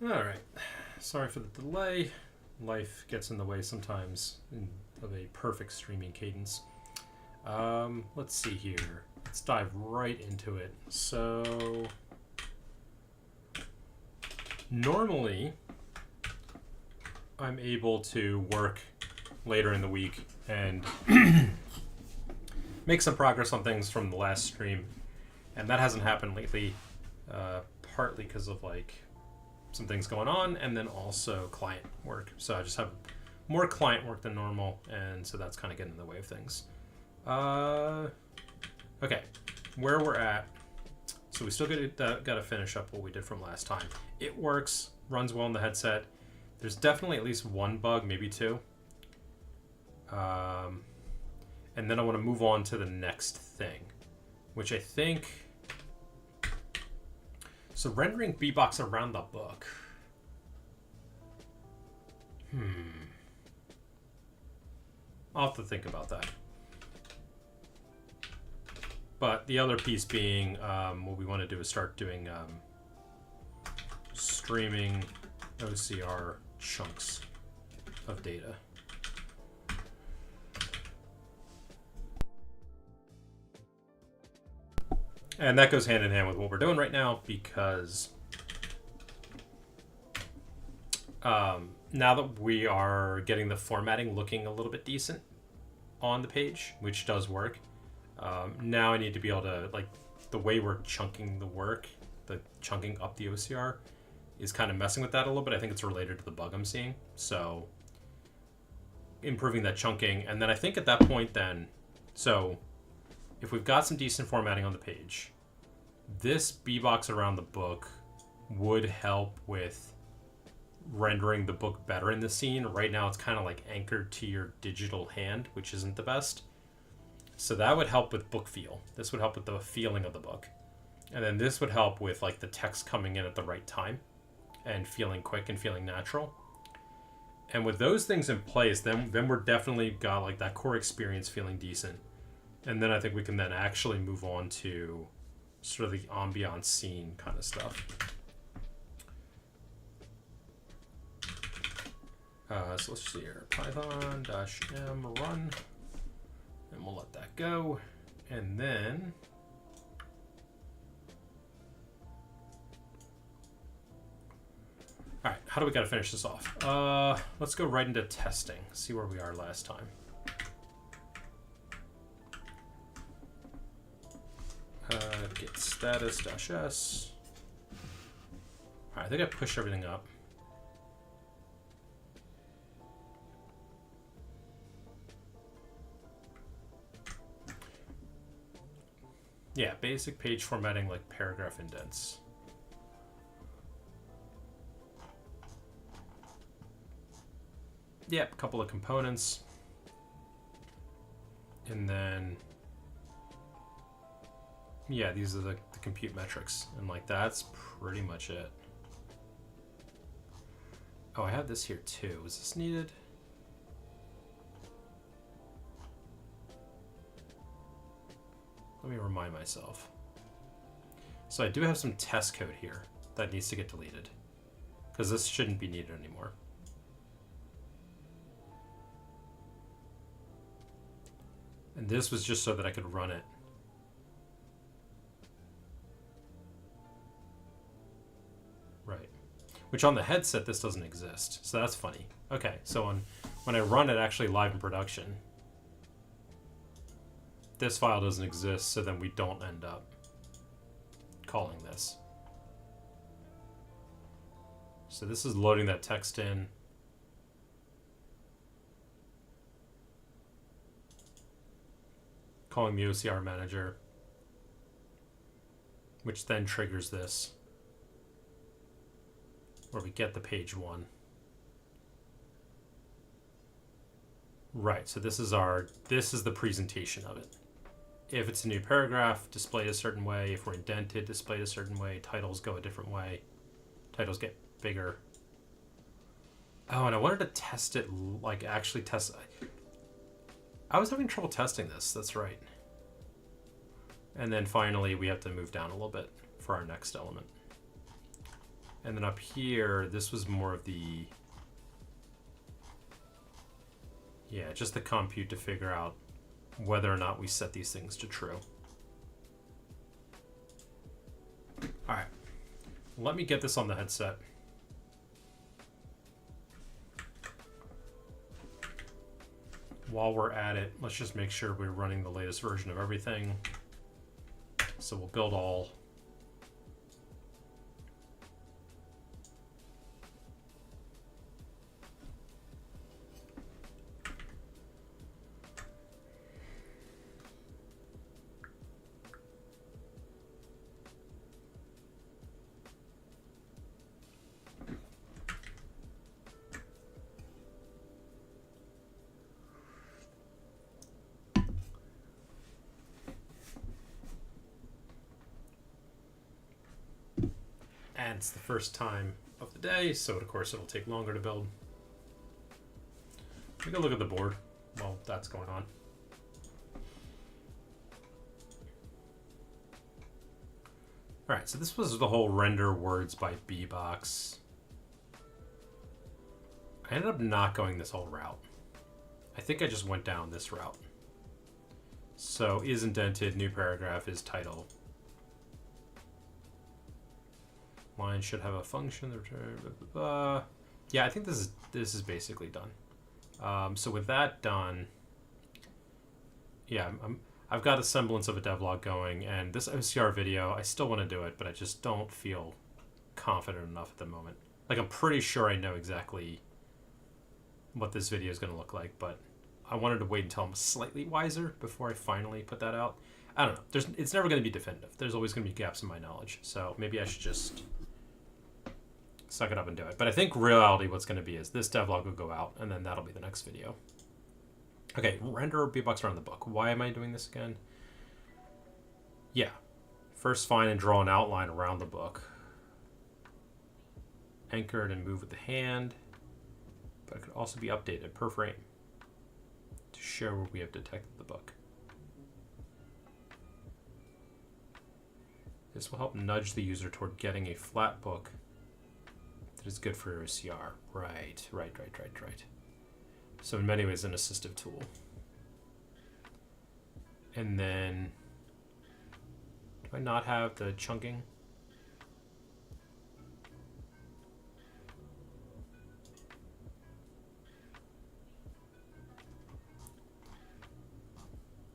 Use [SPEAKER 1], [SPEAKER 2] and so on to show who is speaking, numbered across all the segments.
[SPEAKER 1] All right. Sorry for the delay. Life gets in the way sometimes of a perfect streaming cadence. Let's see here. Let's dive right into it. So, normally, I'm able to work later in the week and make some progress on things from the last stream. And that hasn't happened lately, partly because of like some things going on, and then also client work. So I just have more client work than normal, and so that's kind of getting in the way of things. Okay, where we're at. So we still got to finish up what we did from last time. It works, runs well in the headset. There's definitely at least one bug, maybe two. And then I want to move on to the next thing, which I think... So rendering B-Box around the book. I'll have to think about that. But the other piece being, what we want to do is start doing streaming OCR chunks of data. And that goes hand in hand with what we're doing right now, because now that we are getting the formatting looking a little bit decent on the page, which does work, now I need to be able to, like, the way we're chunking the work, the chunking up the OCR is kind of messing with that a little bit. I think it's related to the bug I'm seeing. So improving that chunking. And then I think at that point then, so if we've got some decent formatting on the page, this B-Box around the book would help with rendering the book better in the scene. Right now it's kind of like anchored to your digital hand, which isn't the best. So that would help with book feel. This would help with the feeling of the book. And then this would help with like the text coming in at the right time and feeling quick and feeling natural. And with those things in place, then we're definitely got like that core experience feeling decent. And then I think we can then actually move on to sort of the ambiance scene kind of stuff. So let's see here, python-m run, and we'll let that go. And then all right, how do we got to finish this off? Let's go right into testing, see where we are last time. Git status-s. All right, I think I pushed everything up. Yeah, basic page formatting like paragraph indents. Yep, a couple of components. And then, yeah, these are the compute metrics. And like, that's pretty much it. Oh, I have this here too. Is this needed? Let me remind myself. So I do have some test code here that needs to get deleted, because this shouldn't be needed anymore. And this was just so that I could run it. Right. Which on the headset, this doesn't exist. So that's funny. Okay, so when I run it actually live in production, this file doesn't exist, so then we don't end up calling this. So this is loading that text in. Calling the OCR manager, which then triggers this, where we get the page one. Right, so this is the presentation of it. If it's a new paragraph, displayed a certain way. If we're indented, displayed a certain way. Titles go a different way. Titles get bigger. Oh, and I wanted to test it, like actually test. I was having trouble testing this, that's right. And then finally, we have to move down a little bit for our next element. And then up here, this was more of the, yeah, just the compute to figure out whether or not we set these things to true. All right, let me get this on the headset. While we're at it, let's just make sure we're running the latest version of everything. So we'll build all. And it's the first time of the day, so of course it'll take longer to build. We can look at the board while that's going on. All right, so this was the whole render words by bbox. I ended up not going this whole route. I think I just went down this route. So is indented, new paragraph, is title. Line should have a function. Blah, blah, blah. Yeah, I think this is basically done. So with that done, yeah, I've got a semblance of a devlog going, and this OCR video, I still want to do it, but I just don't feel confident enough at the moment. Like, I'm pretty sure I know exactly what this video is going to look like, but I wanted to wait until I'm slightly wiser before I finally put that out. I don't know. It's never going to be definitive. There's always going to be gaps in my knowledge, so maybe I should just suck it up and do it. But I think reality what's going to be is this devlog will go out, and then that'll be the next video. Okay, render bbox around the book. Why am I doing this again? Yeah. First find and draw an outline around the book. Anchored and move with the hand. But it could also be updated per frame to show where we have detected the book. This will help nudge the user toward getting a flat book that is good for OCR. Right. So in many ways, an assistive tool. And then, do I not have the chunking?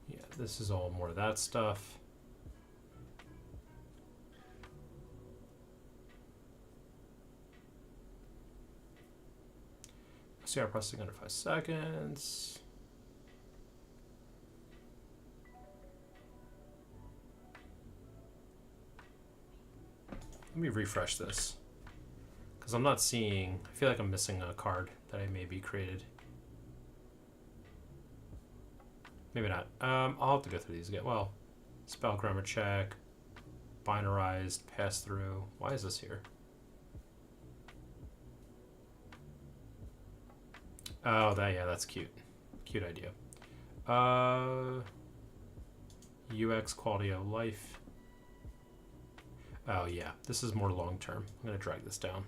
[SPEAKER 1] Yeah, this is all more of that stuff. OCR processing under 5 seconds. Let me refresh this because I'm not seeing, I feel like I'm missing a card that I maybe created. Maybe not. I'll have to go through these again. Well, spell grammar check, binarized, pass through. Why is this here? Oh, that's cute. Cute idea. UX quality of life. Oh yeah, this is more long term. I'm gonna drag this down.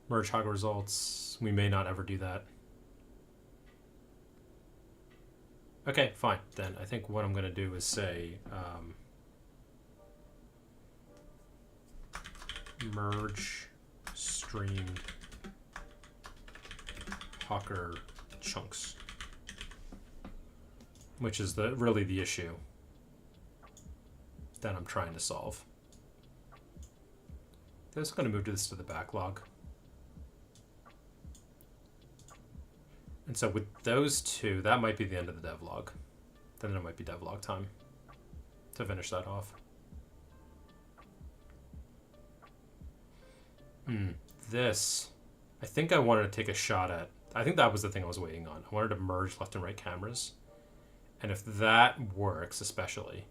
[SPEAKER 1] Merge hog results. We may not ever do that. Okay, fine. Then I think what I'm gonna do is say merge streamed Hawker chunks, which is really the issue that I'm trying to solve. I'm just going to move this to the backlog. And so with those two, that might be the end of the devlog. Then it might be devlog time to finish that off. This, I think I wanted to take a shot at. I think that was the thing I was waiting on. I wanted to merge left and right cameras. And if that works, especially,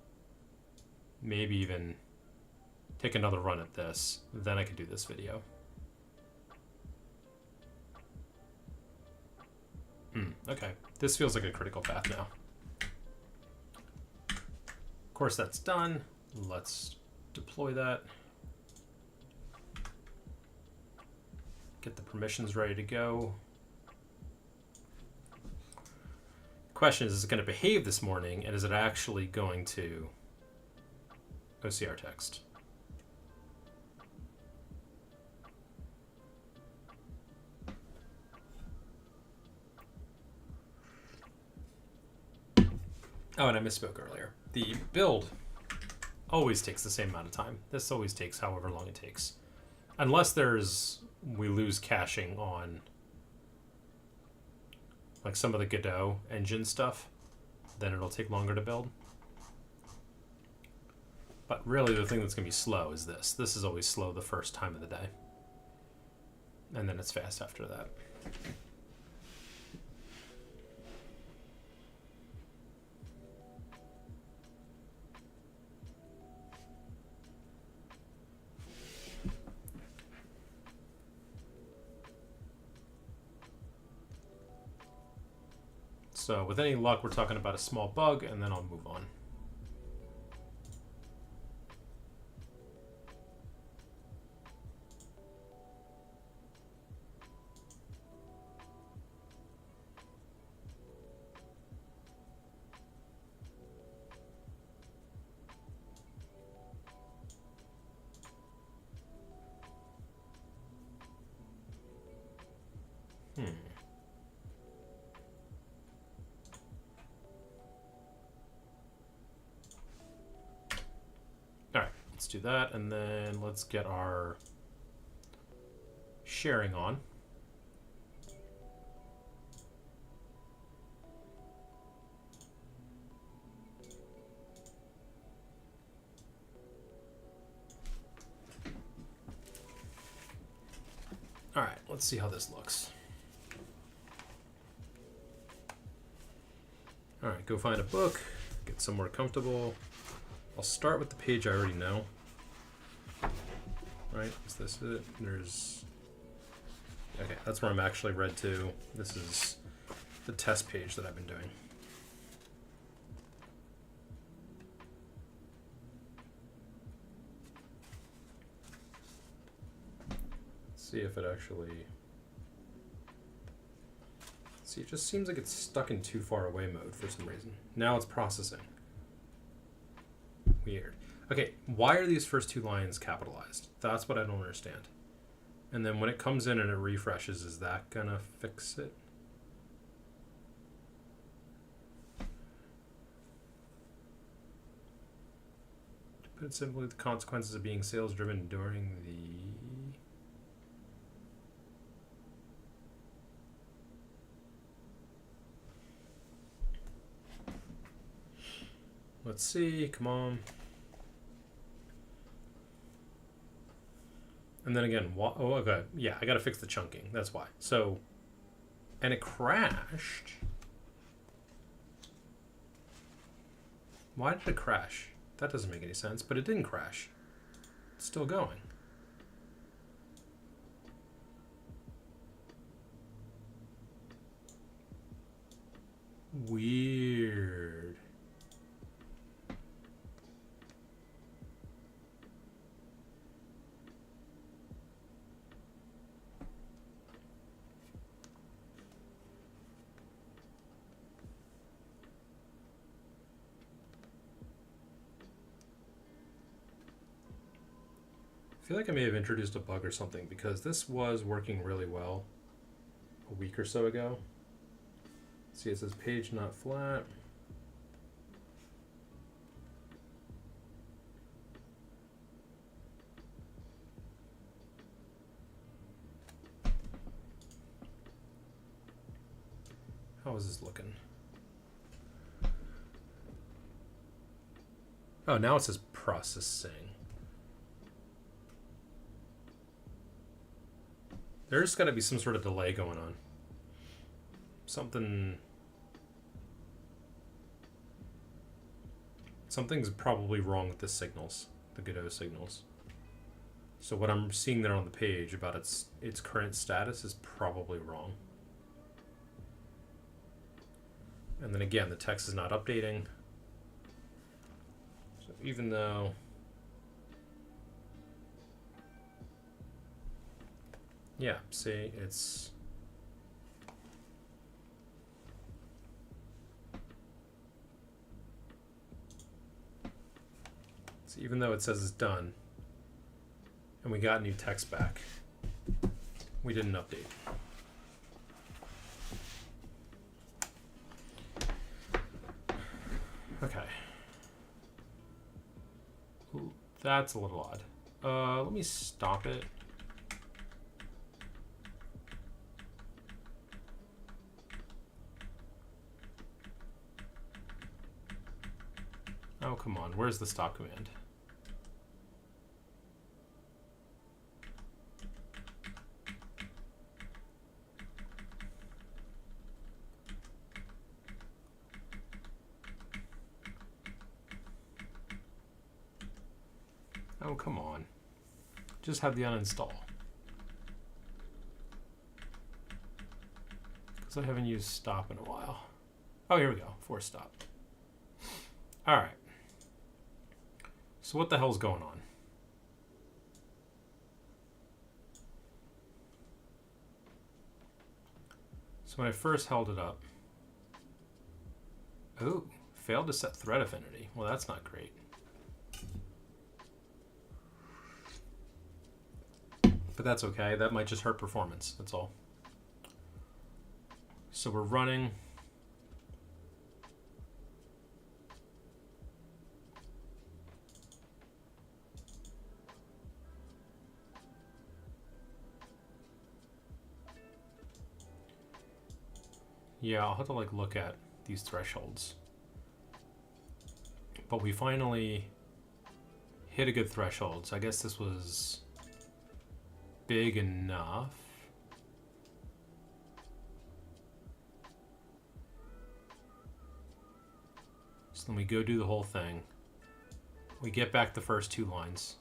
[SPEAKER 1] maybe even take another run at this, then I could do this video. Okay, this feels like a critical path now. Of course, that's done. Let's deploy that. Get the permissions ready to go. Question is it going to behave this morning, and is it actually going to OCR text? Oh, and I misspoke earlier. The build always takes the same amount of time. This always takes however long it takes. Unless we lose caching on like some of the Godot engine stuff, then it'll take longer to build. But really the thing that's going to be slow is this. This is always slow the first time of the day. And then it's fast after that. So with any luck, we're talking about a small bug, and then I'll move on. Let's do that, and then let's get our sharing on. All right, let's see how this looks. All right, go find a book, get somewhere comfortable. I'll start with the page I already know. Right, is this it? Okay, that's where I'm actually read to. This is the test page that I've been doing. Let's see if it actually... See, it just seems like it's stuck in too far away mode for some reason. Now it's processing. Weird. Okay, why are these first two lines capitalized? That's what I don't understand. And then when it comes in and it refreshes, is that gonna fix it? To put it simply, the consequences of being sales driven during the... Let's see, come on. And then again, oh, okay, yeah, I gotta fix the chunking, that's why. So, and it crashed. Why did it crash? That doesn't make any sense, but it didn't crash. It's still going. Weird. I feel like I may have introduced a bug or something because this was working really well a week or so ago. See, it says page not flat. How is this looking? Oh, now it says processing. There's got to be some sort of delay going on. Something's probably wrong with the signals, the Godot signals. So what I'm seeing there on the page about its current status is probably wrong. And then again, the text is not updating. So even though Yeah, see, it's... So even though it says it's done, and we got new text back, we didn't update. Okay. Ooh, that's a little odd. Let me stop it. Oh, come on. Where's the stop command? Oh, come on. Just have the uninstall. Because I haven't used stop in a while. Oh, here we go. Force stop. All right. So what the hell's going on? So when I first held it up, oh, failed to set thread affinity. Well, that's not great. But that's okay. That might just hurt performance. That's all. So we're running. Yeah, I'll have to like look at these thresholds. But we finally hit a good threshold. So I guess this was big enough. So then we go do the whole thing. We get back the first two lines.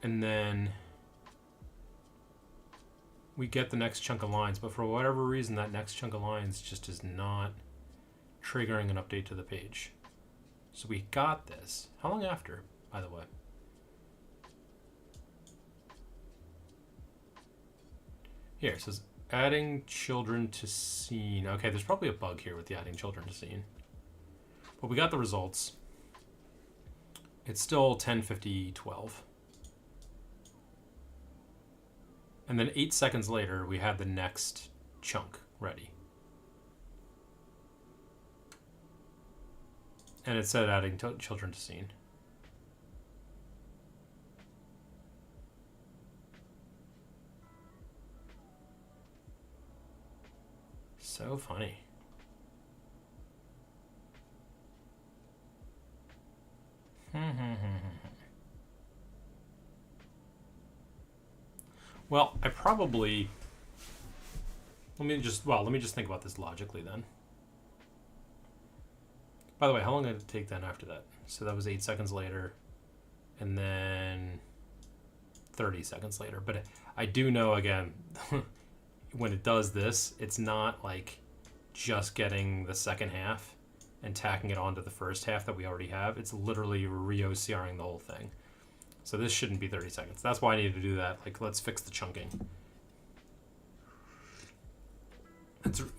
[SPEAKER 1] And then we get the next chunk of lines, but for whatever reason, that next chunk of lines just is not triggering an update to the page. So we got this. How long after, by the way? Here, it says adding children to scene. Okay, there's probably a bug here with the adding children to scene. But we got the results. It's still 10:50:12. And then 8 seconds later, we had the next chunk ready. And it said adding children to scene. So funny. Well, I probably... Let me just think about this logically then. By the way, how long did it take then after that? So that was 8 seconds later, and then 30 seconds later. But I do know, again, when it does this, it's not like just getting the second half and tacking it onto the first half that we already have. It's literally re-OCRing the whole thing. So this shouldn't be 30 seconds. That's why I needed to do that. Like, let's fix the chunking.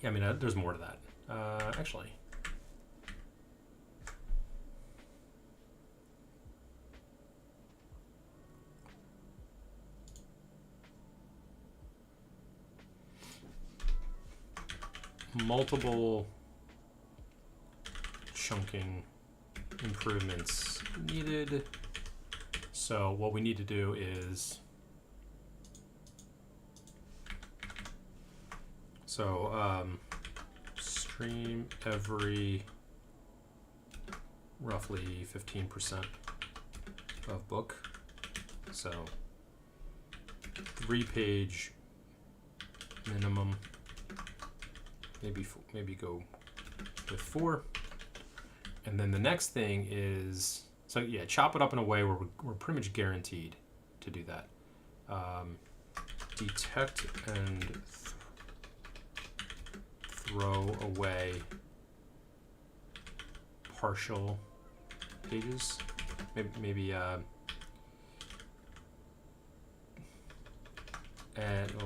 [SPEAKER 1] I mean, there's more to that. Actually. Multiple chunking improvements needed. So what we need to do is, stream every roughly 15% of book. So 3-page minimum. Maybe go with 4. And then the next thing is, so yeah, chop it up in a way where we're pretty much guaranteed to do that. Detect and throw away partial pages. Maybe at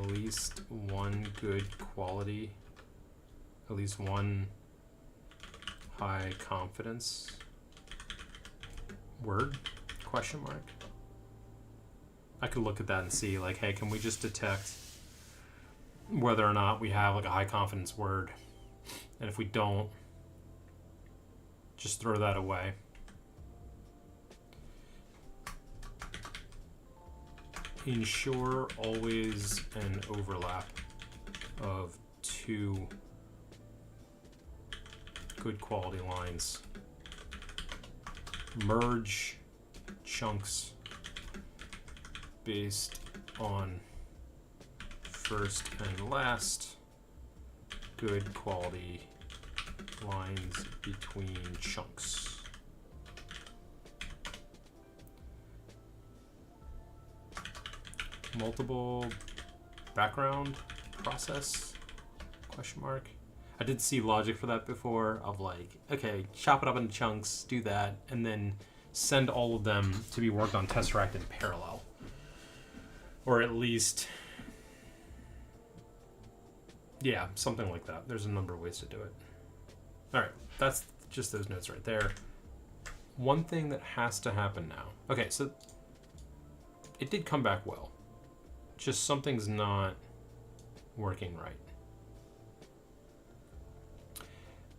[SPEAKER 1] least one good quality, at least one high confidence word, question mark. I could look at that and see like, hey, can we just detect whether or not we have like a high confidence word? And if we don't, just throw that away. Ensure always an overlap of two good quality lines. Merge chunks based on first and last good quality lines between chunks. Multiple background process, question mark. I did see logic for that before of like, okay, chop it up into chunks, do that, and then send all of them to be worked on Tesseract in parallel. Or at least, yeah, something like that. There's a number of ways to do it. All right, that's just those notes right there. One thing that has to happen now. Okay, so it did come back well. Just something's not working right.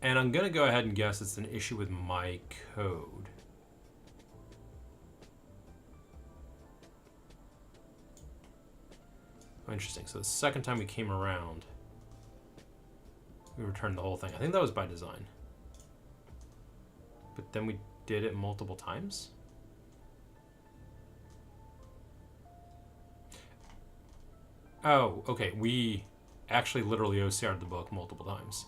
[SPEAKER 1] And I'm going to go ahead and guess it's an issue with my code. Oh, interesting. So the second time we came around, we returned the whole thing. I think that was by design. But then we did it multiple times? Oh, okay. We actually literally OCR'd the book multiple times.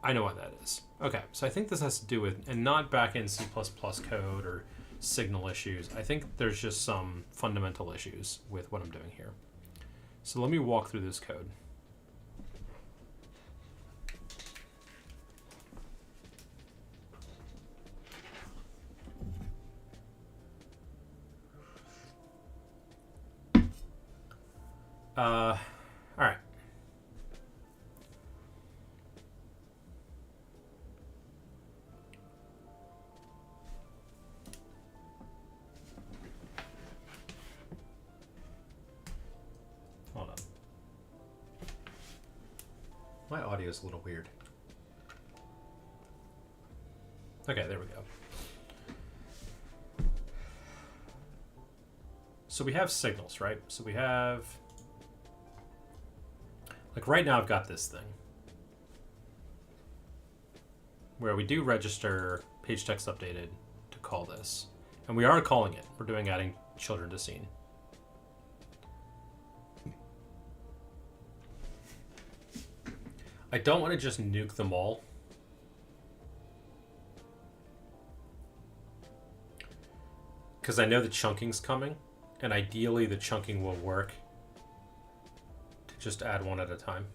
[SPEAKER 1] I know what that is. Okay, so I think this has to do with, and not back-end C++ code or signal issues. I think there's just some fundamental issues with what I'm doing here. So let me walk through this code. All right. Hold on. My audio is a little weird. Okay, there we go. So we have signals, right? So we have, like right now I've got this thing where we do register page text updated to call this. And we are calling it. We're doing adding children to scene. I don't want to just nuke them all. Because I know the chunking's coming, and ideally the chunking will work to just add one at a time.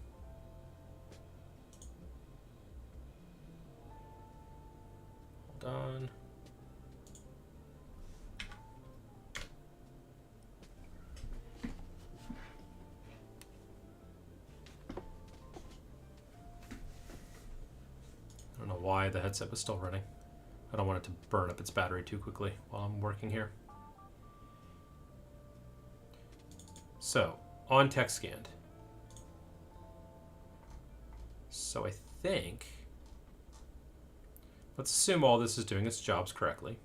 [SPEAKER 1] Hold on. I don't know why the headset was still running. I don't want it to burn up its battery too quickly while I'm working here. So, on text scanned. So I think, let's assume all this is doing its jobs correctly.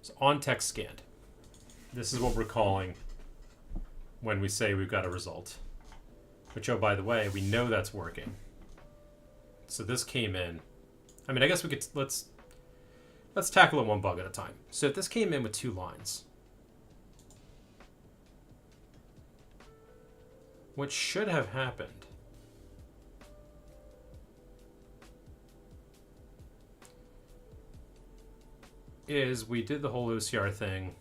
[SPEAKER 1] So on text scanned, this is what we're calling when we say we've got a result. Which, oh, by the way, we know that's working. So this came in. I mean, I guess we could, let's tackle it one bug at a time. So if this came in with 2 lines, what should have happened is we did the whole OCR thing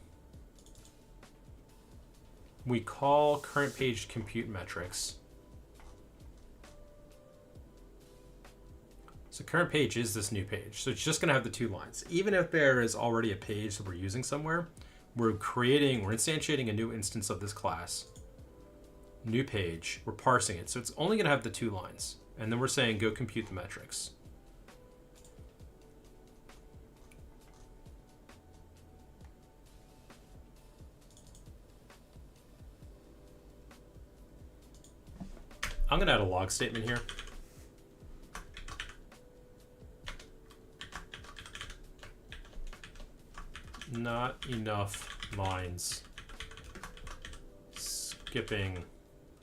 [SPEAKER 1] we call current page compute metrics. So current page is this new page. So it's just going to have the 2 lines. Even if there is already a page that we're using somewhere, we're instantiating a new instance of this class. New page, we're parsing it. So it's only going to have the 2 lines. And then we're saying go compute the metrics. I'm going to add a log statement here. Not enough lines. Skipping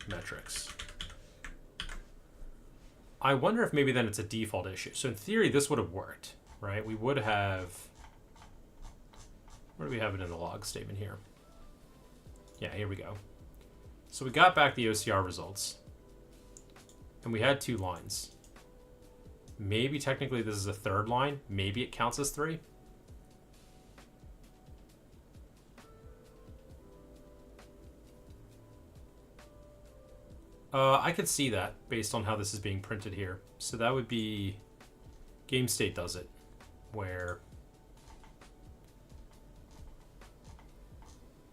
[SPEAKER 1] metrics. I wonder if maybe then it's a default issue. So in theory, this would have worked, right? We would have... Where do we have it in the log statement here? Yeah, here we go. So we got back the OCR results. And we had 2 lines. Maybe technically this is a 3rd line. Maybe it counts as 3. I could see that based on how this is being printed here. So that would be game state does it, where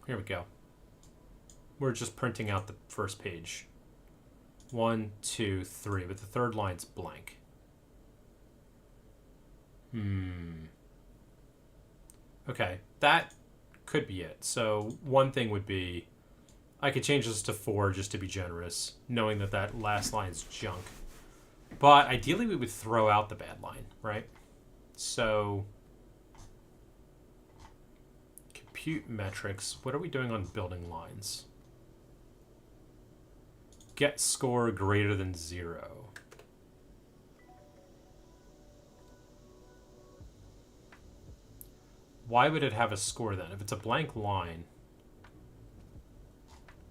[SPEAKER 1] here we go. We're just printing out the first page. 1, 2, 3, but the 3rd line's blank. Okay, that could be it. So one thing would be I could change this to 4 just to be generous, knowing that that last line's junk. But ideally, we would throw out the bad line, right? So compute metrics. What are we doing on building lines? Get score greater than 0. Why would it have a score then? If it's a blank line,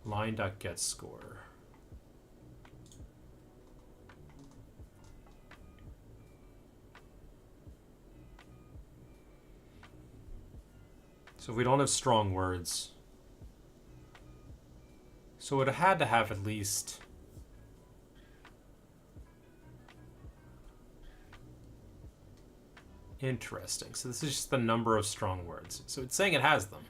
[SPEAKER 1] line.getScore. So if we don't have strong words, so it had to have at least interesting. So this is just the number of strong words. So it's saying it has them.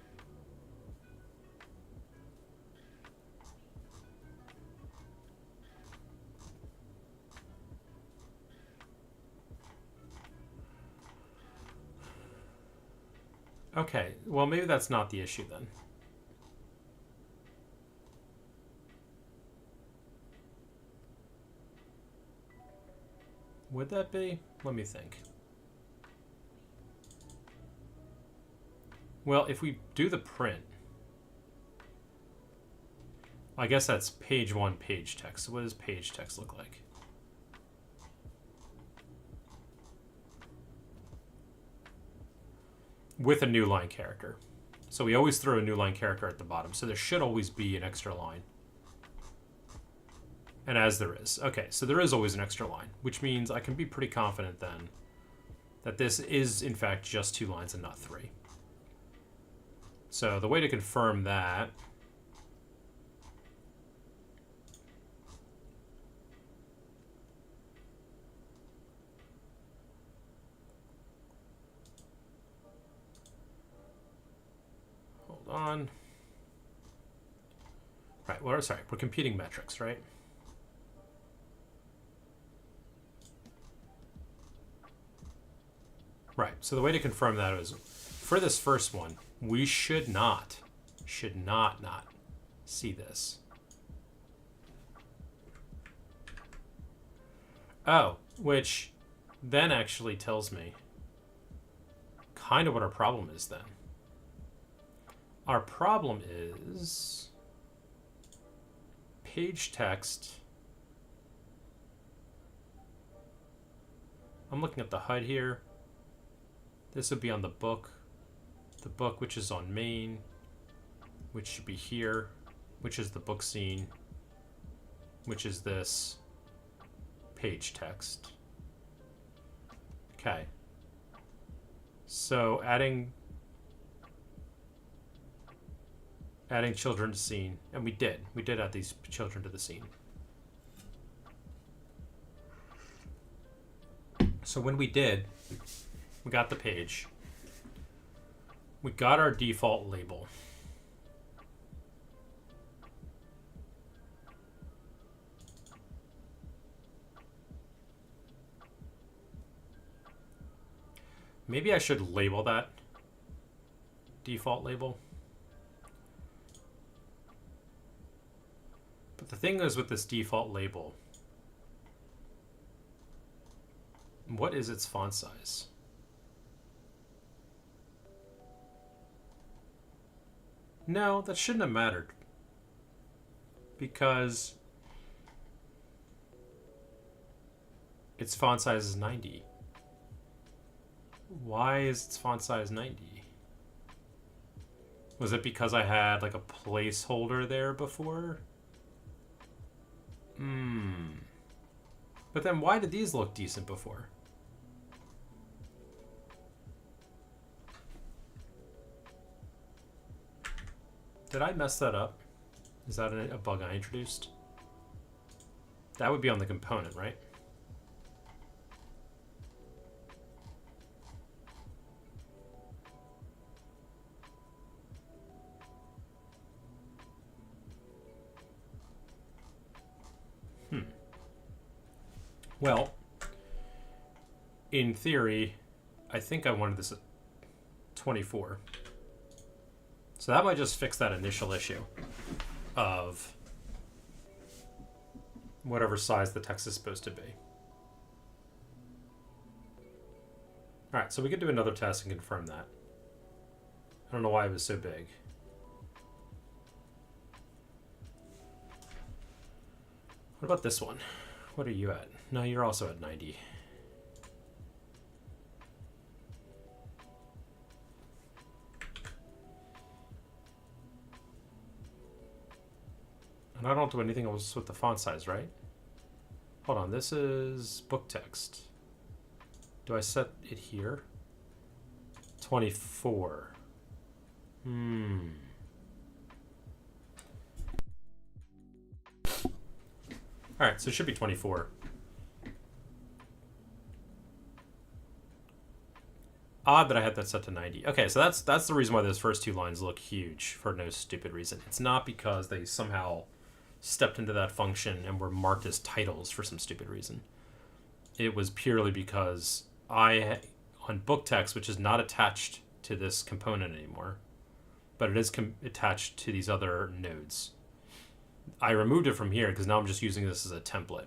[SPEAKER 1] Okay, well, maybe that's not the issue then. Would that be? Let me think. Well, if we do the print, I guess that's page 1 page text. So what does page text look like? With a new line character. So we always throw a new line character at the bottom. So there should always be an extra line. And as there is. Okay, so there is always an extra line, which means I can be pretty confident then that this is, in fact, just 2 lines and not 3. So the way to confirm that... Hold on. Right, well, sorry, we're computing metrics, right? Right, so the way to confirm that is, for this first one, we should not see this. Oh, which then actually tells me kind of what our problem is then. Our problem is page text. I'm looking at the HUD here. This would be on the book, which is on main, which should be here, which is the book scene, which is this page text. Okay. So adding Adding children to scene. And we did. We did add these children to the scene. So when we did, we got the page. We got our default label. Maybe I should label that default label. But the thing is with this default label, what is its font size? No, that shouldn't have mattered. Because its font size is 90. Why is its font size 90? Was it because I had like a placeholder there before? But then why did these look decent before? Did I mess that up? Is that a bug I introduced? That would be on the component, right? Well, in theory, I think I wanted this at 24. So that might just fix that initial issue of whatever size the text is supposed to be. All right, so we could do another test and confirm that. I don't know why it was so big. What about this one? What are you at? No, you're also at 90. And I don't do anything else with the font size, right? Hold on, this is book text. Do I set it here? 24. Alright, so it should be 24. Odd that I had that set to 90. Okay, so that's the reason why those first two lines look huge for no stupid reason. It's not because they somehow stepped into that function and were marked as titles for some stupid reason. It was purely because on book text, which is not attached to this component anymore, but it is attached to these other nodes. I removed it from here because now I'm just using this as a template.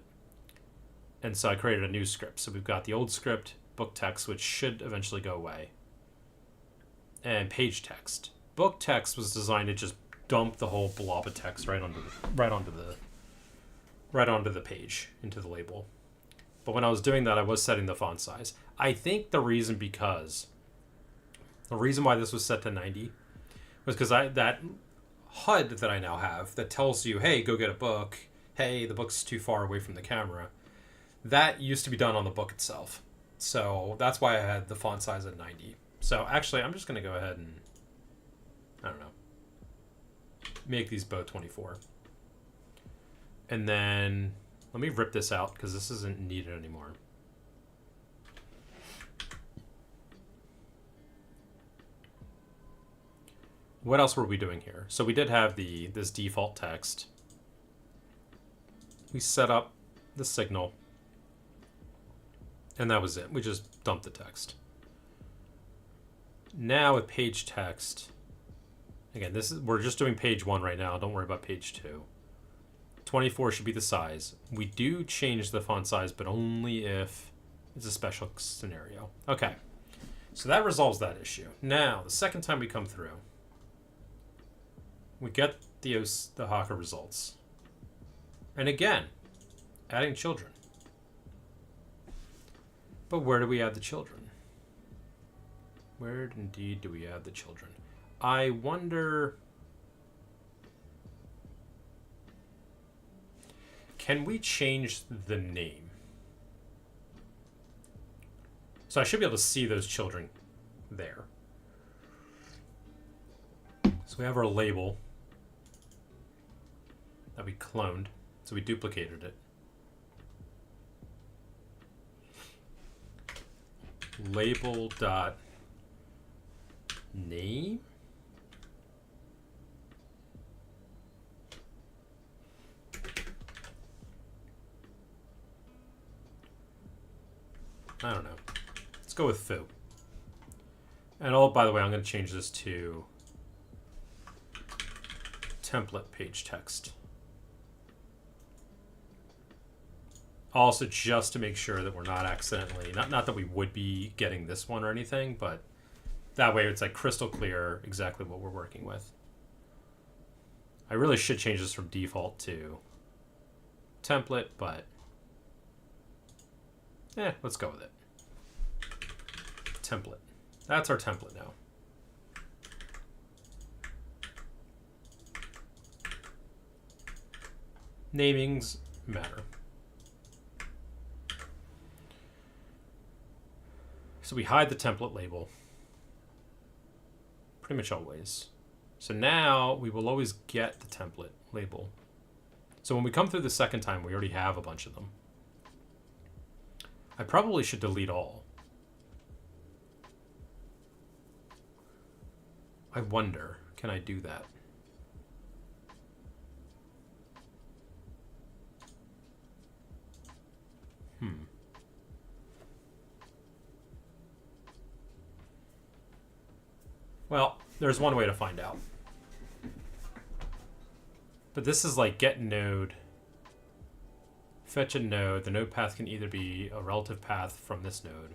[SPEAKER 1] And so I created a new script. So we've got the old script, book text, which should eventually go away, and page text. Book text was designed to just dump the whole blob of text right onto the page, into the label. But when I was doing that, I was setting the font size. I think the reason why this was set to 90 was because that HUD that I now have that tells you, hey, go get a book, hey, the book's too far away from the camera, that used to be done on the book itself. So that's why I had the font size at 90. So actually, I'm just going to go ahead and, I don't know, make these both 24. And then let me rip this out because this isn't needed anymore. What else were we doing here? So we did have this default text. We set up the signal. And that was it. We just dumped the text. Now with page text, again, we're just doing page 1 right now. Don't worry about page 2. 24 should be the size. We do change the font size, but only if it's a special scenario. Okay, so that resolves that issue. Now, the second time we come through, we get the Haka results. And again, adding children. But where do we add the children? Where indeed do we add the children? I wonder... Can we change the name? So I should be able to see those children there. So we have our label. that we cloned. So we duplicated it. Label dot name. I don't know. Let's go with foo. And oh, by the way, I'm going to change this to template page text. Also, just to make sure that we're not accidentally, not that we would be getting this one or anything, but that way it's like crystal clear exactly what we're working with. I really should change this from default to template, but let's go with it. Template. That's our template now. Namings matter. So we hide the template label pretty much always. So now we will always get the template label. So when we come through the second time, we already have a bunch of them. I probably should delete all. I wonder, can I do that? Well, there's one way to find out. But this is like get node, fetch a node. The node path can either be a relative path from this node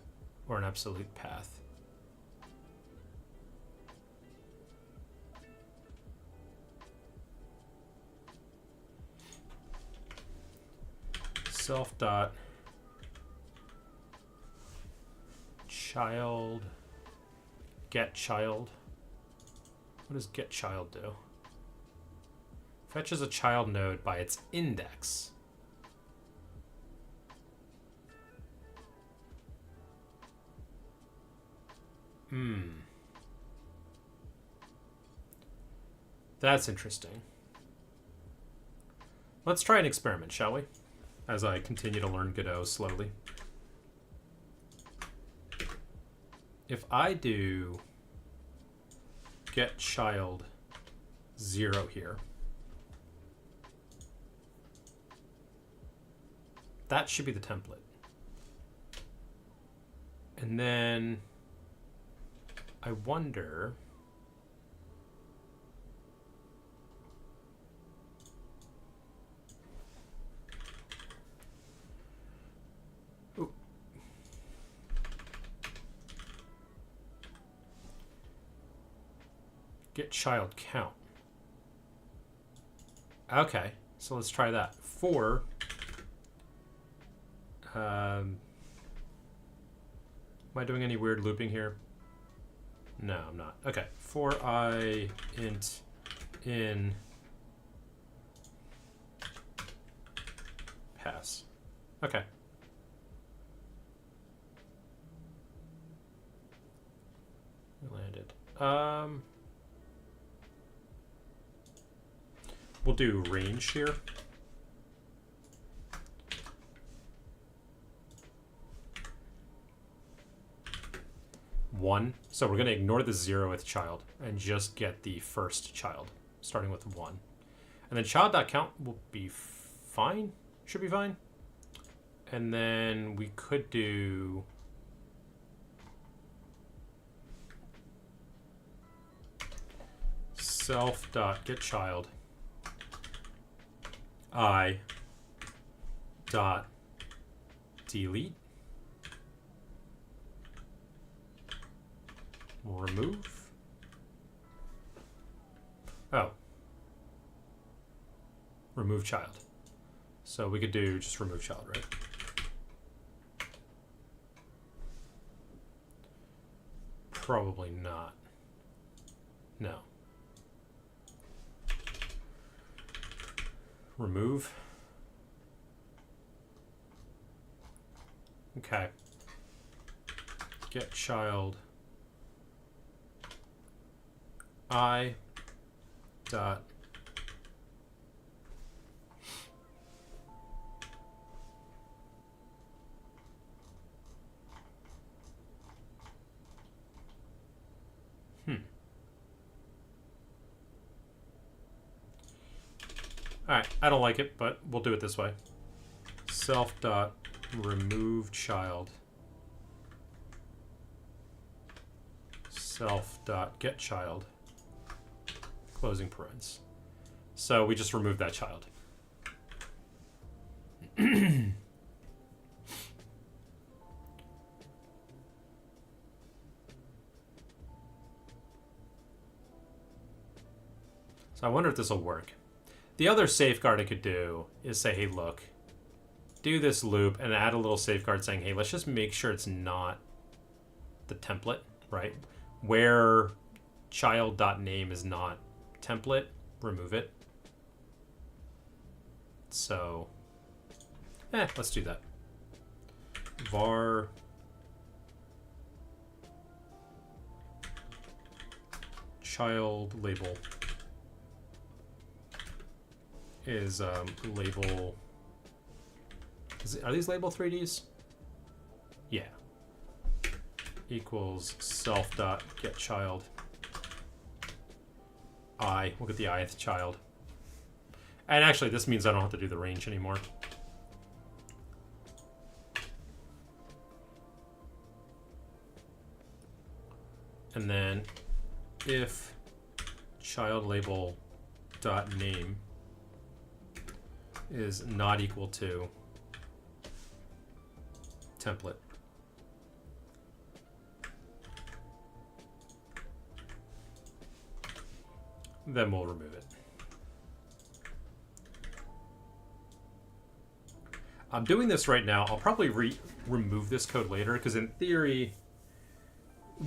[SPEAKER 1] or an absolute path. Self dot child get child. What does get child do? Fetches a child node by its index. That's interesting. Let's try an experiment, shall we? As I continue to learn Godot slowly. If I do get child 0 here, that should be the template. And then I wonder, get child count. Okay, so let's try that. For am I doing any weird looping here? No, I'm not. Okay, for I int in pass. Okay. We landed. We'll do range here. One. So we're going to ignore the 0th child and just get the first child, starting with 1. And then child.count will be fine. Should be fine. And then we could do self.getChild I dot delete remove. Oh, remove child. So we could do just remove child, right? Probably not. No. Remove. Okay. Get child I dot All right, I don't like it, but we'll do it this way. Self dot remove child. Self dot get child. Closing parens. So we just remove that child. So I wonder if this will work. The other safeguard I could do is say, hey, look, do this loop and add a little safeguard saying, hey, let's just make sure it's not the template, right? Where child.name is not template, remove it. So, let's do that. Var child label is label. Are these label 3Ds? Yeah. Equals self dot get child. We'll get the ith child. And actually, this means I don't have to do the range anymore. And then if child label dot name is not equal to template, then we'll remove it. I'm doing this right now. I'll probably remove this code later because in theory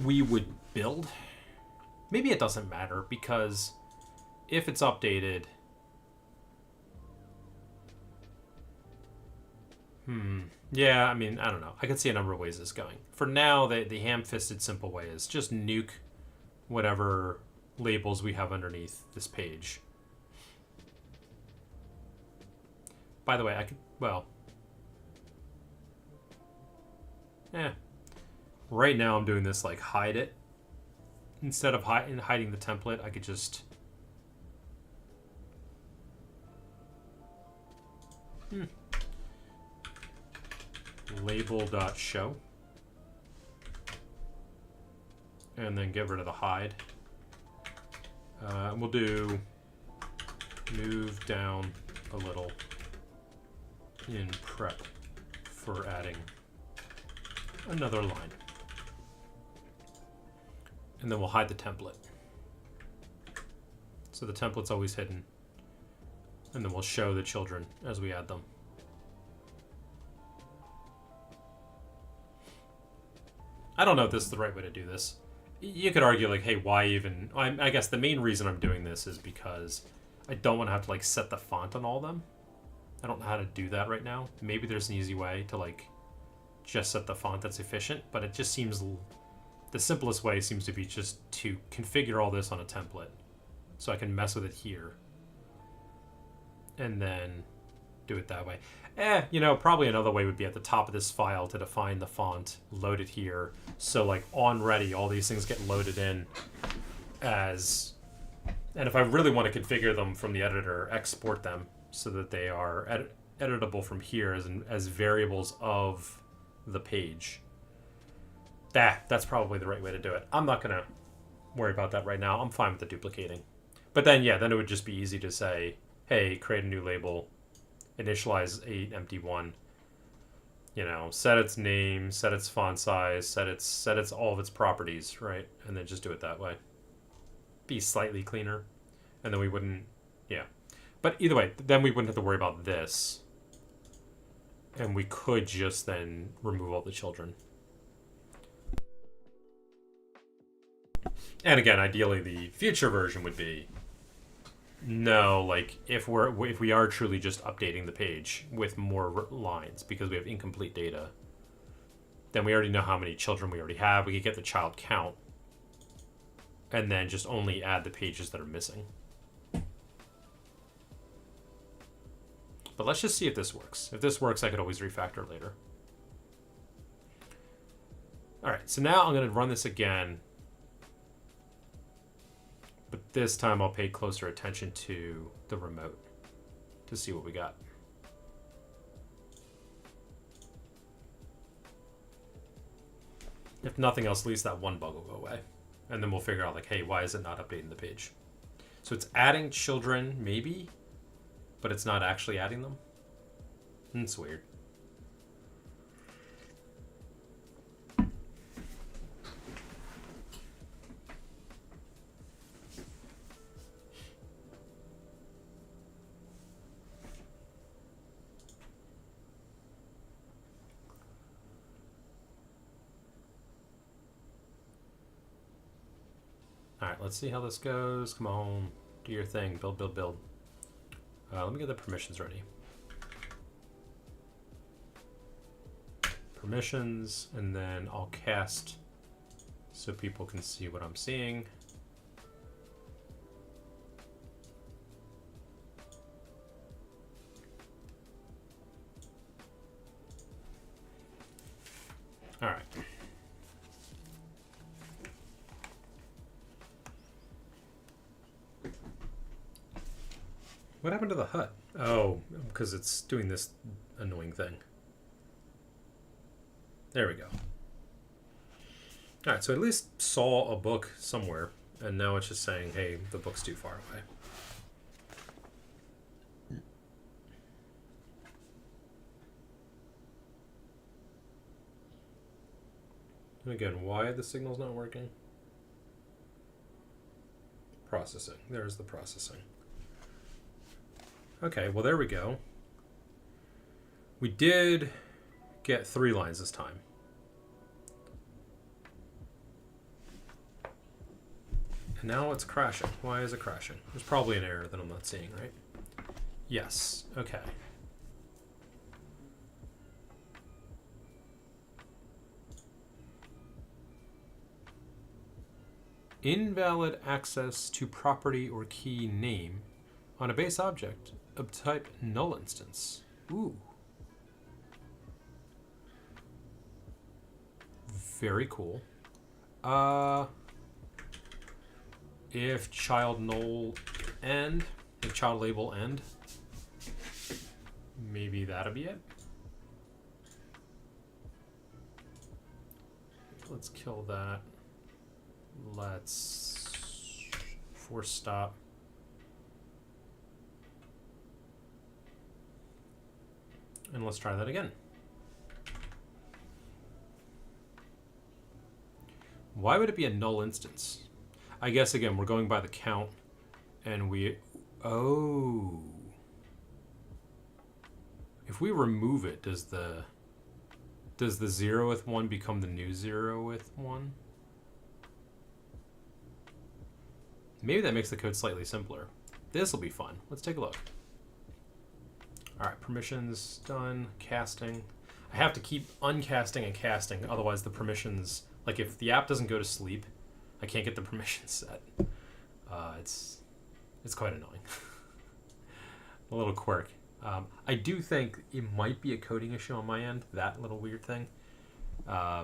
[SPEAKER 1] we would build. Maybe it doesn't matter because if it's updated, yeah, I mean, I don't know. I can see a number of ways this is going. For now, the ham-fisted simple way is just nuke whatever labels we have underneath this page. By the way, I could, well, right now I'm doing this like hide it. Instead of hiding the template, I could just label.show and then get rid of the hide. We'll do move down a little in prep for adding another line. And then we'll hide the template. So the template's always hidden. And then we'll show the children as we add them. I don't know if this is the right way to do this. You could argue like, hey, why even? I guess the main reason I'm doing this is because I don't want to have to like set the font on all of them. I don't know how to do that right now. Maybe there's an easy way to like just set the font that's efficient, but it just seems the simplest way seems to be just to configure all this on a template so I can mess with it here and then do it that way. You know, probably another way would be at the top of this file to define the font, load it here. So like on ready, all these things get loaded in as, and if I really want to configure them from the editor, export them so that they are editable from here as variables of the page. That's probably the right way to do it. I'm not going to worry about that right now. I'm fine with the duplicating. But then, yeah, then it would just be easy to say, hey, create a new label, initialize a empty one, you know, set its name, set its font size, set its all of its properties, right? And then just do it that way. Be slightly cleaner. And then we wouldn't, yeah. But either way, then we wouldn't have to worry about this. And we could just then remove all the children. And again, ideally the future version would be no, like if we are truly just updating the page with more lines because we have incomplete data, then we already know how many children we already have. We could get the child count and then just only add the pages that are missing. But let's just see if this works. If this works, I could always refactor later. All right, so now I'm going to run this again. But this time I'll pay closer attention to the remote. to see what we got. If nothing else, at least that one bug will go away. And then we'll figure out, like, hey, why is it not updating the page? So it's adding children, maybe, but it's not actually adding them. It's weird. All right, let's see how this goes. Come on, do your thing. Build, build, build. Let me get the permissions ready. Permissions, and then I'll cast so people can see what I'm seeing. All right. What happened to the hut? Oh, because it's doing this annoying thing. There we go. All right, so at least saw a book somewhere, and now it's just saying, hey, the book's too far away. And again, why the signal's not working? Processing. There's the processing. Okay, well, there we go. We did get 3 lines this time. And now it's crashing. Why is it crashing? There's probably an error that I'm not seeing, right? Yes. Okay. Invalid access to property or key name on a base object of type null instance. Ooh. Very cool. If child null end, if child label end, maybe that'll be it. Let's kill that. Let's force stop. And let's try that again. Why would it be a null instance? I guess, again, we're going by the count, and we... Oh. If we remove it, does the 0th one become the new 0th one? Maybe that makes the code slightly simpler. This will be fun. Let's take a look. All right, permissions done. Casting. I have to keep uncasting and casting, otherwise the permissions... Like, if the app doesn't go to sleep, I can't get the permissions set. It's quite annoying. A little quirk. I do think it might be a coding issue on my end, that little weird thing. I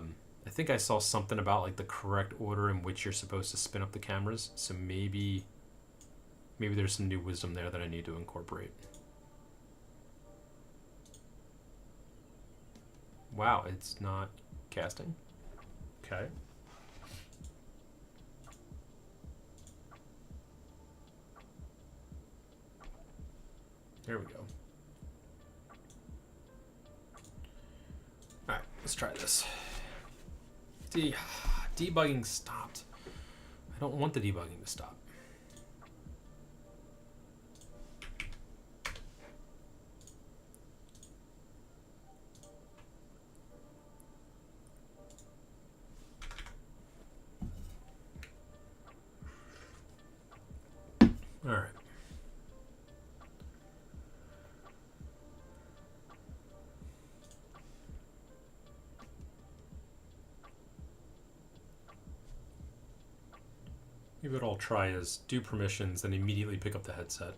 [SPEAKER 1] think I saw something about, like, the correct order in which you're supposed to spin up the cameras, so maybe there's some new wisdom there that I need to incorporate. Wow, it's not casting? Okay. There we go. All right, let's try this. Debugging stopped. I don't want the debugging to stop. All right. Maybe what I'll try is do permissions, then immediately pick up the headset.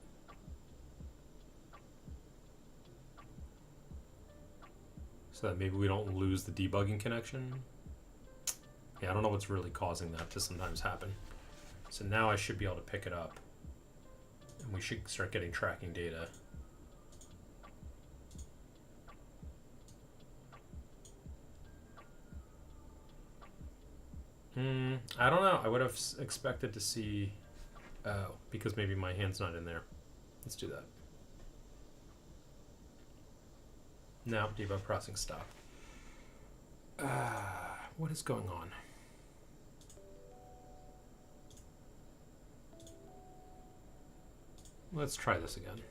[SPEAKER 1] So that maybe we don't lose the debugging connection. Yeah, I don't know what's really causing that to sometimes happen. So now I should be able to pick it up. And we should start getting tracking data. I don't know. I would have expected to see... Oh, because maybe my hand's not in there. Let's do that. Now, debug processing stop. What is going on? Let's try this again.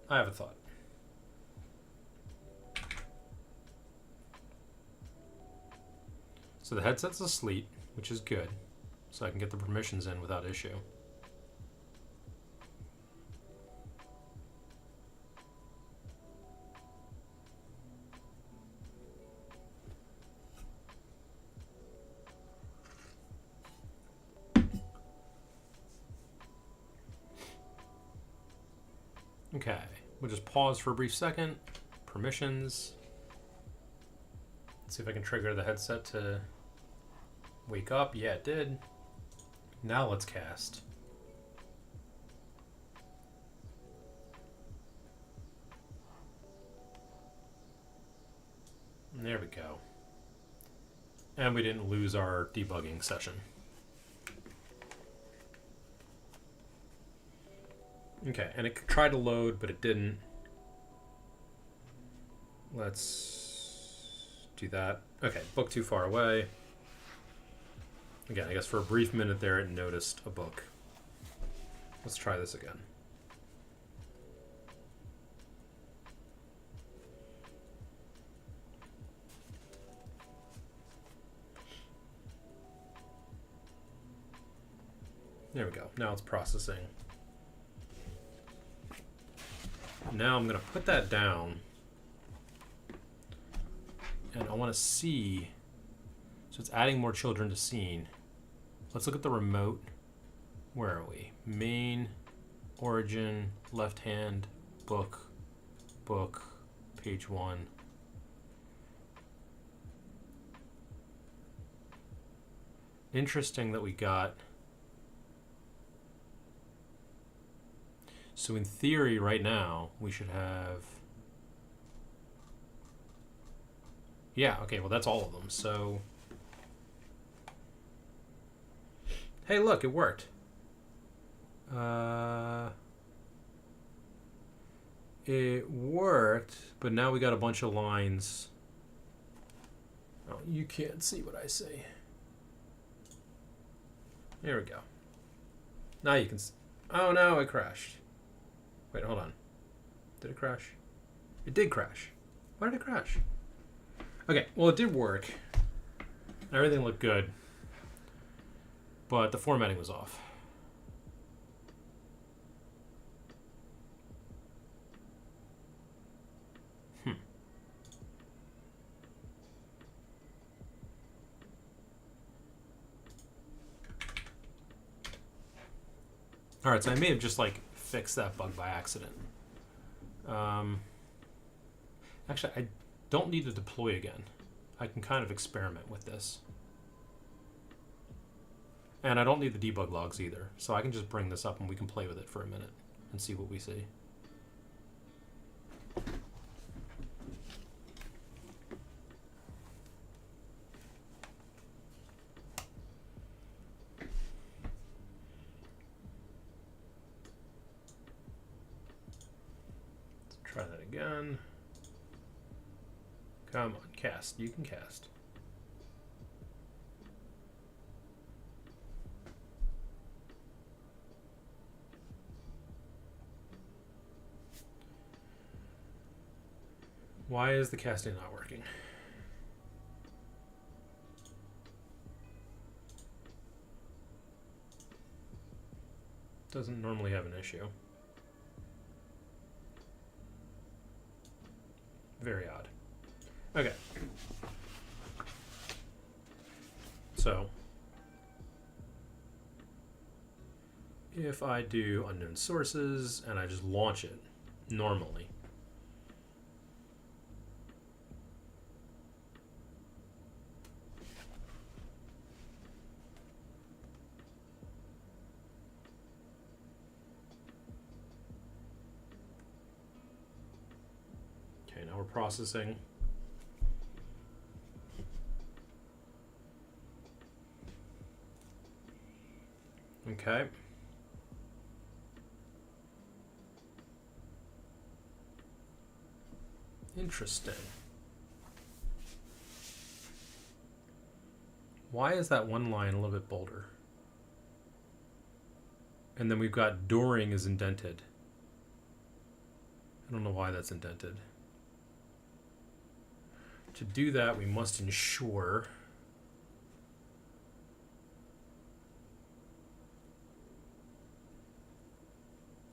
[SPEAKER 1] I have a thought. So the headset's asleep, which is good. So I can get the permissions in without issue. Okay, we'll just pause for a brief second. Permissions. Let's see if I can trigger the headset to wake up. Yeah, it did. Now let's cast. And there we go. And we didn't lose our debugging session. Okay, and it tried to load, but it didn't. Let's do that. Okay, book too far away. Again, I guess for a brief minute there, it noticed a book. Let's try this again. There we go. Now it's processing. Now I'm going to put that down. And I want to see... So it's adding more children to scene. Let's look at the remote. Where are we? Main, origin, left hand, book, page 1. Interesting that we got... So in theory, right now, we should have... Yeah, okay, well that's all of them, so... Hey, look, it worked. It worked, but now we got a bunch of lines. Oh, you can't see what I see. There we go. Now you can see. Oh no, it crashed. Wait, hold on. Did it crash? It did crash. Why did it crash? Okay, well it did work. Everything looked good. But the formatting was off. Alright, so I may have just like fixed that bug by accident. Actually, I don't need to deploy again. I can kind of experiment with this. And I don't need the debug logs either. So I can just bring this up and we can play with it for a minute and see what we see. Let's try that again. Come on, cast. You can cast. Why is the casting not working? Doesn't normally have an issue. Very odd. Okay. So, if I do unknown sources and I just launch it normally, okay, now we're processing. Okay. Interesting. Why is that one line a little bit bolder? And then we've got during is indented. I don't know why that's indented. To do that, we must ensure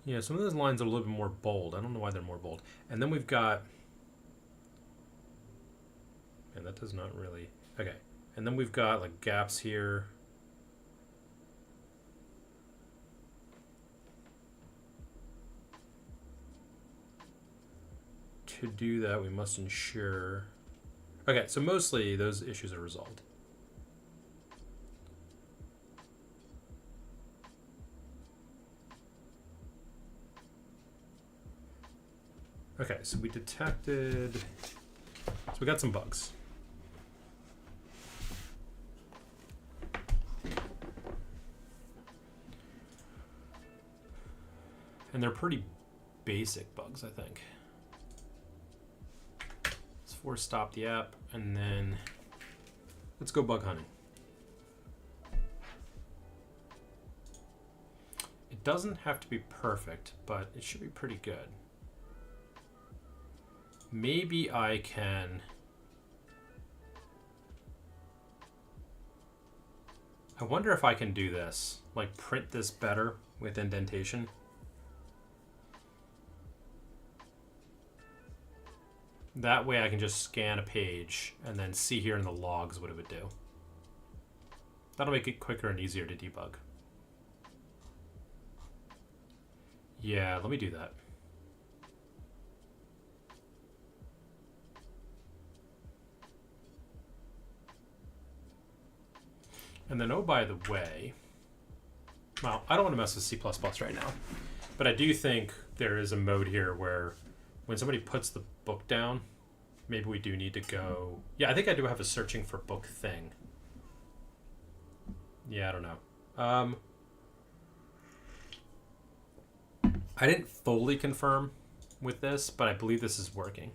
[SPEAKER 1] yeah, some of those lines are a little bit more bold. I don't know why they're more bold. And then we've got and that does not really okay. And then we've got like gaps here. To do that, we must ensure okay, so mostly those issues are resolved. Okay, so we detected... So we got some bugs. And they're pretty basic bugs, I think. Let's force stop the app, and then let's go bug hunting. It doesn't have to be perfect, but it should be pretty good. Maybe I can... I wonder if I can do this. Like print this better with indentation. That way I can just scan a page and then see here in the logs what it would do. That'll make it quicker and easier to debug. Yeah, let me do that. And then, oh, by the way, well, I don't want to mess with C++ right now, but I do think there is a mode here where when somebody puts the book down, maybe we do need to go... Yeah, I think I do have a searching for book thing. Yeah, I don't know. I didn't fully confirm with this, but I believe this is working.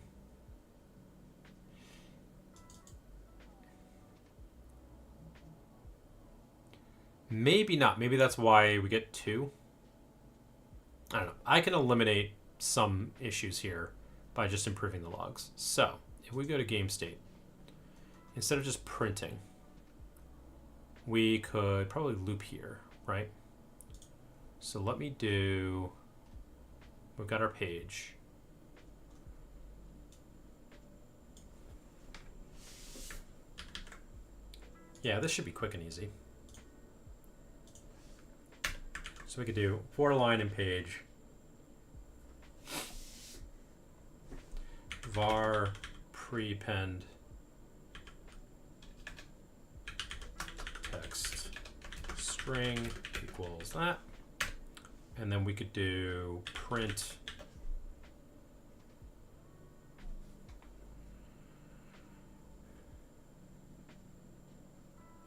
[SPEAKER 1] Maybe not. Maybe that's why we get 2. I don't know. I can eliminate some issues here by just improving the logs. So, if we go to game state, instead of just printing, we could probably loop here, right? So let me do... We've got our page. Yeah, this should be quick and easy. So we could do for line and page var prepend text string equals that, and then we could do print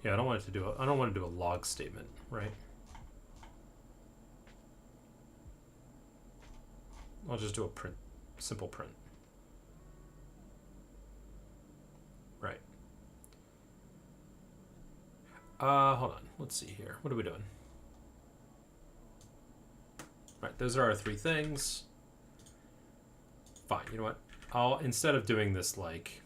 [SPEAKER 1] I don't want to do a log statement, right? I'll just do a print, simple print. Right. Hold on. Let's see here. What are we doing? Right, those are our 3 things. Fine, you know what? I'll, instead of doing this like...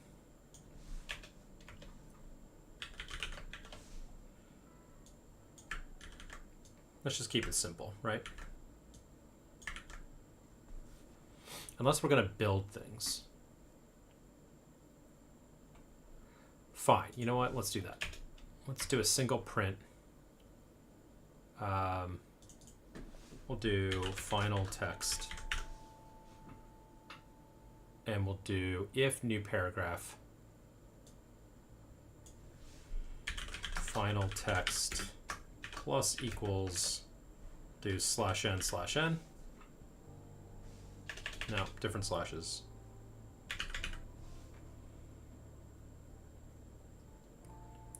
[SPEAKER 1] Let's just keep it simple, right? Unless we're going to build things. Fine. You know what? Let's do that. Let's do a single print. We'll do final text. And we'll do if new paragraph. Final text plus equals do /n/n. No, different slashes.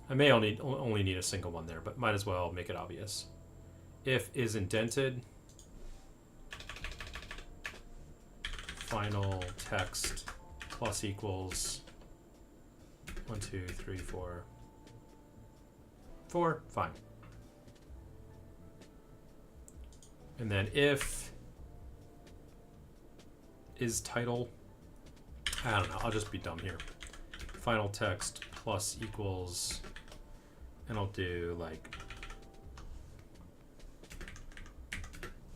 [SPEAKER 1] I may only need a single one there, but might as well make it obvious. if is indented, final text plus equals 1, 2, 3, 4, 4, fine. And then if is title, I don't know, I'll just be dumb here. Final text plus equals, and I'll do like,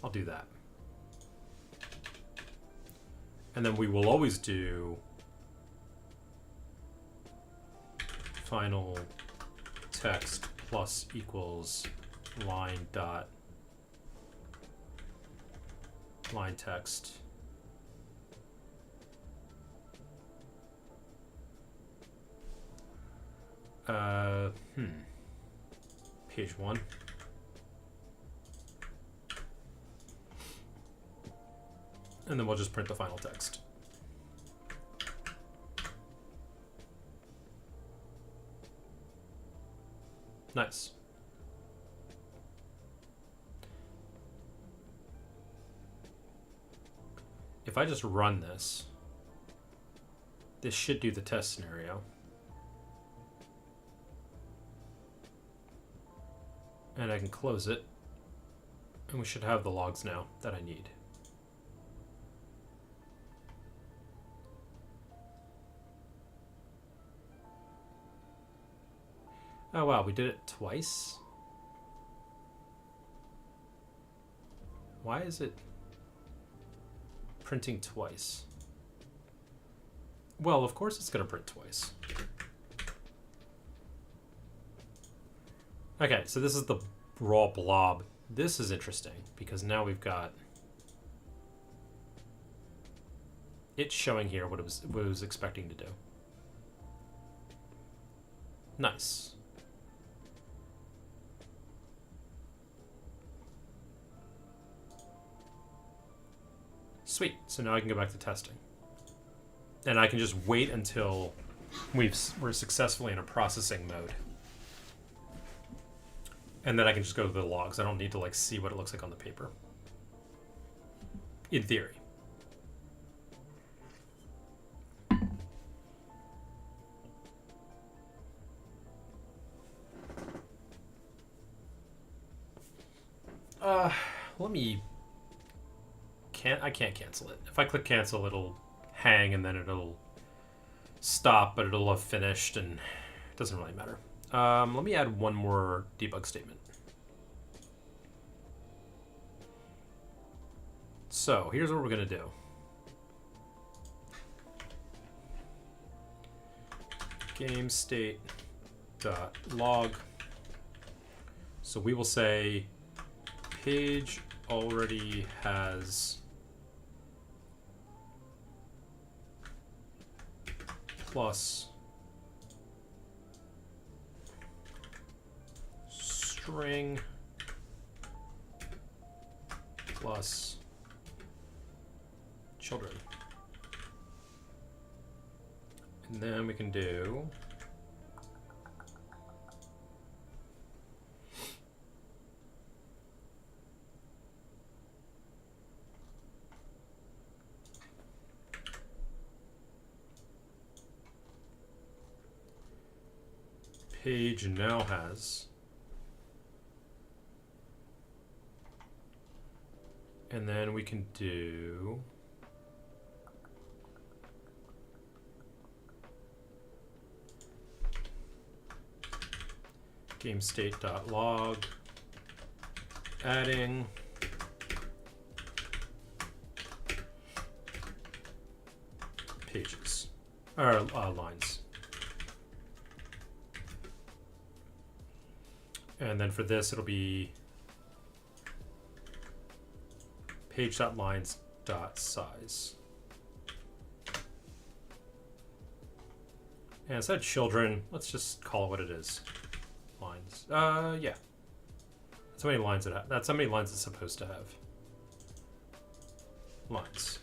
[SPEAKER 1] I'll do that. And then we will always do final text plus equals line dot line text. Page 1. And then we'll just print the final text. Nice. If I just run this, this should do the test scenario. And I can close it. And we should have the logs now that I need. Oh wow, we did it twice? Why is it printing twice? Well, of course it's going to print twice. Okay, so this is the raw blob. This is interesting because now we've got it showing here what it was expecting to do. Nice. Sweet. So now I can go back to testing. And I can just wait until we're successfully in a processing mode. And then I can just go to the logs. I don't need to like see what it looks like on the paper. In theory. Let me... I can't cancel it. If I click cancel, it'll hang and then it'll stop, but it'll have finished and it doesn't really matter. Let me add one more debug statement. So here's what we're going to do. Game state dot log. So we will say page already has plus string plus children. And then we can do page now has, and then we can do game state.log adding pages or lines. And then for this, it'll be page.lines.size. And instead of children, let's just call it what it is. Lines. Yeah. That's how many lines it has. That's how many lines it's supposed to have. Lines.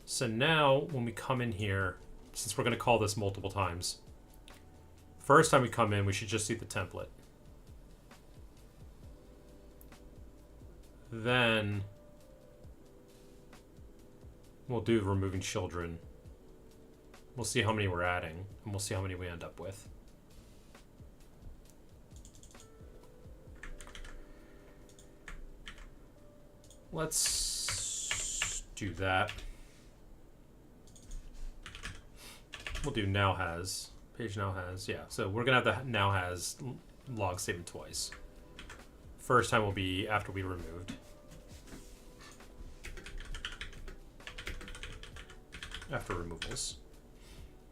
[SPEAKER 1] So now, when we come in here, since we're going to call this multiple times, first time we come in, we should just see the template. Then we'll do removing children. We'll see how many we're adding, and we'll see how many we end up with. Let's do that. We'll do now has. Page now has. Yeah, so we're going to have the now has log statement twice. First time will be after we removed. After removals.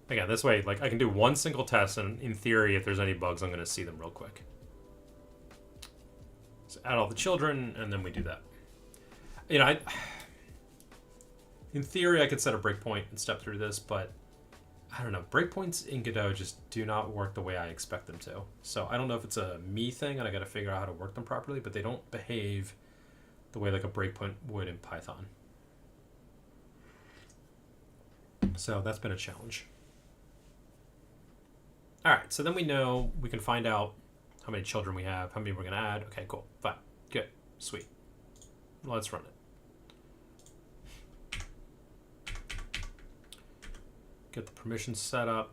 [SPEAKER 1] Again, this way, like, I can do one single test, and in theory, if there's any bugs, I'm going to see them real quick. So add all the children, and then we do that. You know, in theory, I could set a breakpoint and step through this, but I don't know. Breakpoints in Godot just do not work the way I expect them to. So I don't know if it's a me thing, and I got to figure out how to work them properly, but they don't behave the way like a breakpoint would in Python. So that's been a challenge. All right, so then we know we can find out how many children we have, how many we're going to add. Okay, cool, fine, good, sweet. Let's run it. Get the permissions set up.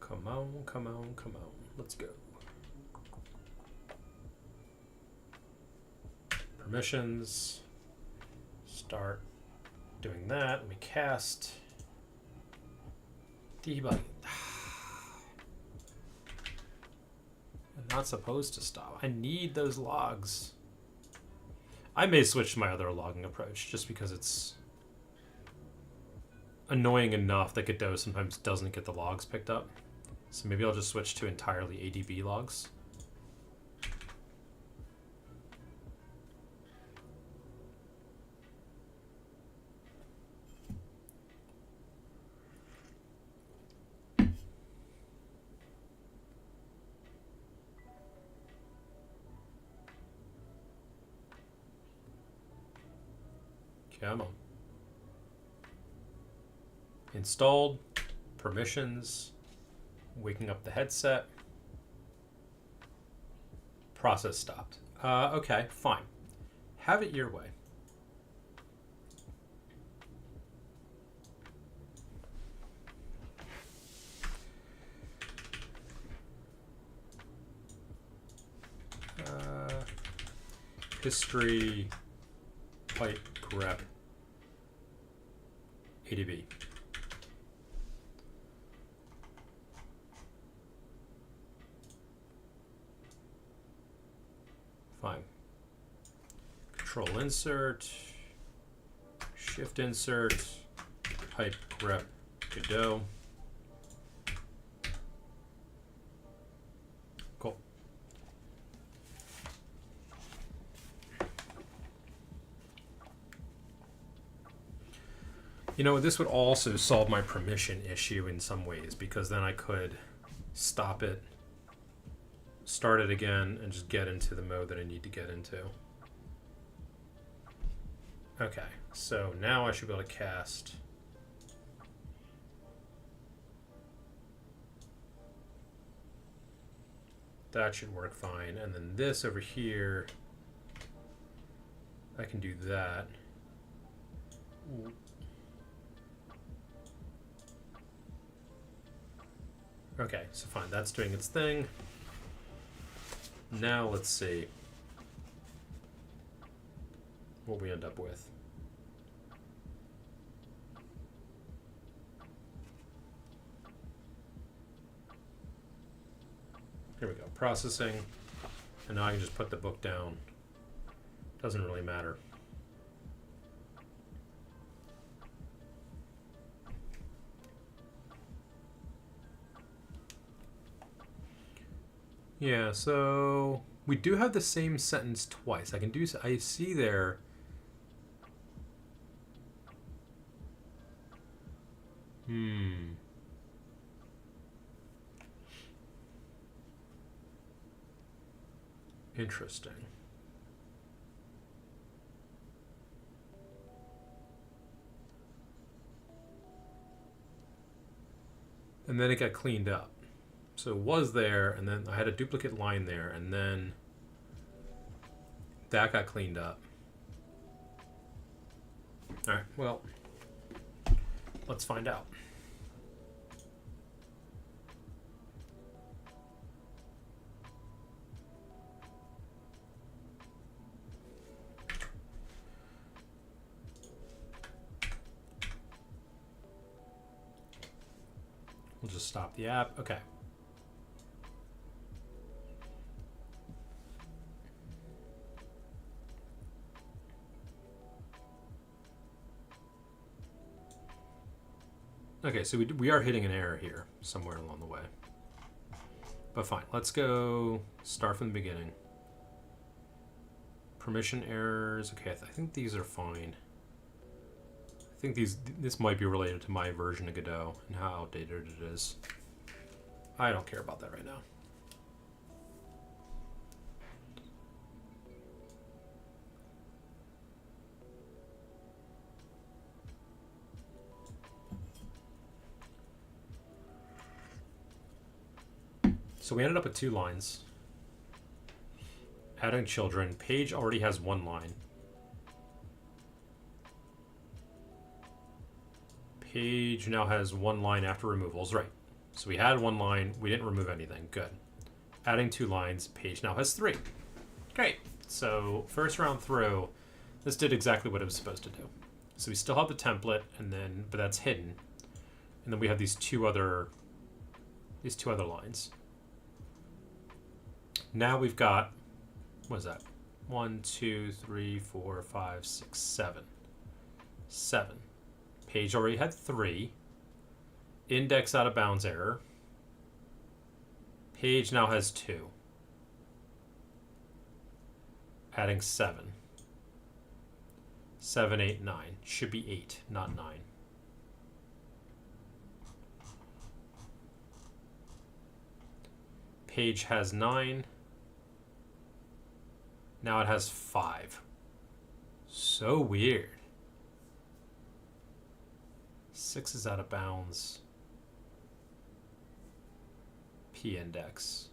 [SPEAKER 1] Come on, come on, come on. Let's go. Permissions. Start doing that. Let me cast. Debugging. I'm not supposed to stop. I need those logs. I may switch to my other logging approach just because it's annoying enough that Godot sometimes doesn't get the logs picked up. So maybe I'll just switch to entirely ADB logs. Come on. Installed. Permissions. Waking up the headset. Process stopped. Okay, fine. Have it your way. History, pipe, grep, ADB. Fine. Control insert, shift insert, pipe, grep, Godot. Cool. You know, this would also solve my permission issue in some ways, because then I could stop it, start it again, and just get into the mode that I need to get into. Okay, so now I should be able to cast. That should work fine. And then this over here, I can do that. Ooh. Okay, so fine, that's doing its thing. Now let's see what we end up with. Here we go, processing. And now I can just put the book down. Doesn't really matter. Yeah, so we do have the same sentence twice. I see there. Interesting. And then it got cleaned up. So it was there, and then I had a duplicate line there, and then that got cleaned up. All right, well, let's find out. We'll just stop the app. Okay. Okay, so we are hitting an error here somewhere along the way. But fine, let's go start from the beginning. Permission errors. Okay, I think these are fine. I think this might be related to my version of Godot and how outdated it is. I don't care about that right now. So we ended up with 2 lines. Adding children. Page already has 1 line. Page now has 1 line after removals. Right. So we had 1 line. We didn't remove anything. Good. Adding 2 lines. Page now has 3. Great. So first round through, this did exactly what it was supposed to do. So we still have the template, and then but that's hidden. And then we have these two other lines. Now we've got, what is that? 1, 2, 3, 4, 5, 6, 7. 7. Page already had 3. Index out of bounds error. Page now has 2. Adding 7. 7, 8, 9. Should be 8, not 9. Page has 9. Now it has 5. So weird. 6 is out of bounds. P index.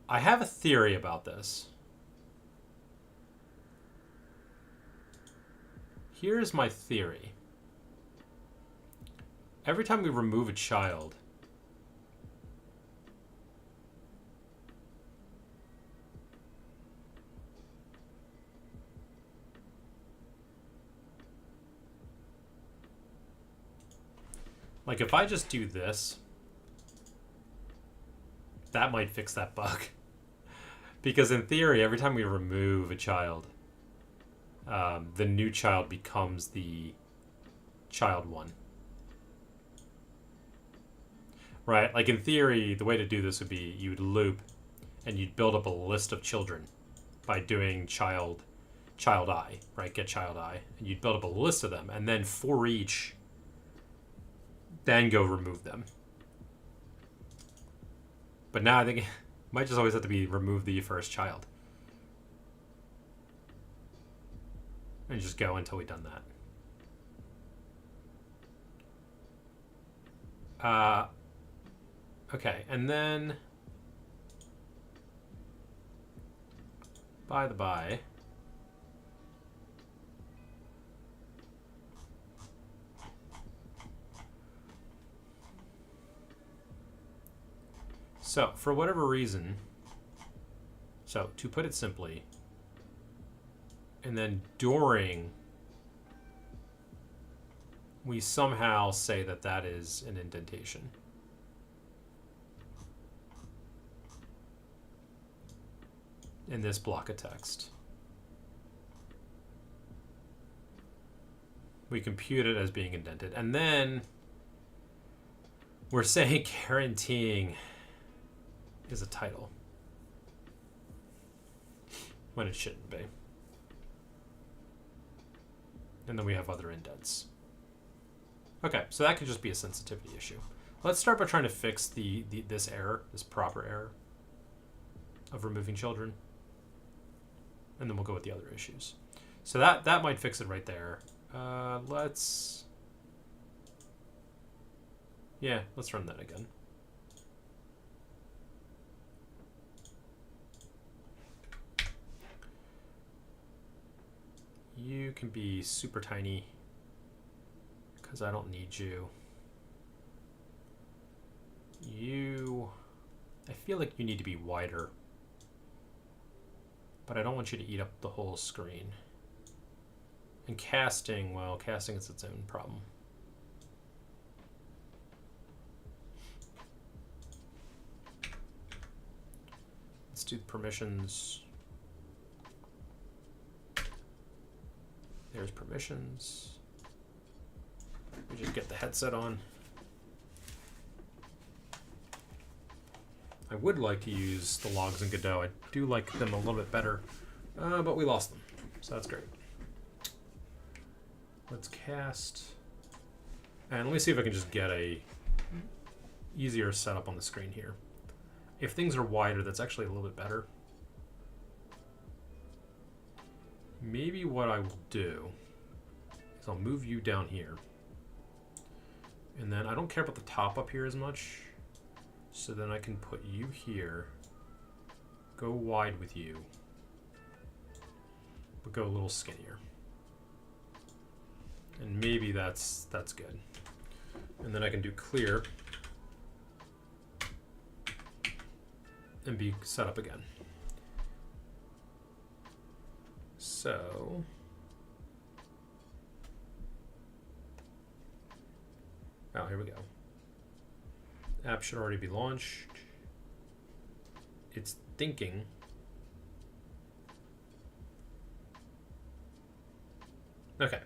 [SPEAKER 1] I have a theory about this. Here's my theory. Every time we remove a child, like if I just do this, that might fix that bug. Because in theory, every time we remove a child, the new child becomes the child 1. Right? Like in theory, the way to do this would be you would loop and you'd build up a list of children by doing child I, right? Get child I. And you'd build up a list of them, and then for each, then go remove them. But now I think it might just always have to be remove the first child. And just go until we've done that. Okay, and then by the by, so for whatever reason, so to put it simply, and then during, we somehow say that that is an indentation. In this block of text. We compute it as being indented. And then we're saying guaranteeing is a title when it shouldn't be. And then we have other indents. Okay, so that could just be a sensitivity issue. Let's start by trying to fix this error, this proper error. of removing children. And then we'll go with the other issues. So that might fix it right there. Let's run that again. You can be super tiny because I don't need you. I feel like you need to be wider, but I don't want you to eat up the whole screen. And casting, well, casting is its own problem. Let's do permissions. There's permissions. We just get the headset on. I would like to use the logs in Godot. I do like them a little bit better, but we lost them, so that's great. Let's cast. And let me see if I can just get a easier setup on the screen here. If things are wider, that's actually a little bit better. Maybe what I will do is I'll move you down here. And then I don't care about the top up here as much. So then I can put you here. Go wide with you. But go a little skinnier. And maybe that's good. And then I can do clear. And be set up again. So here we go. App should already be launched. It's thinking. Okay.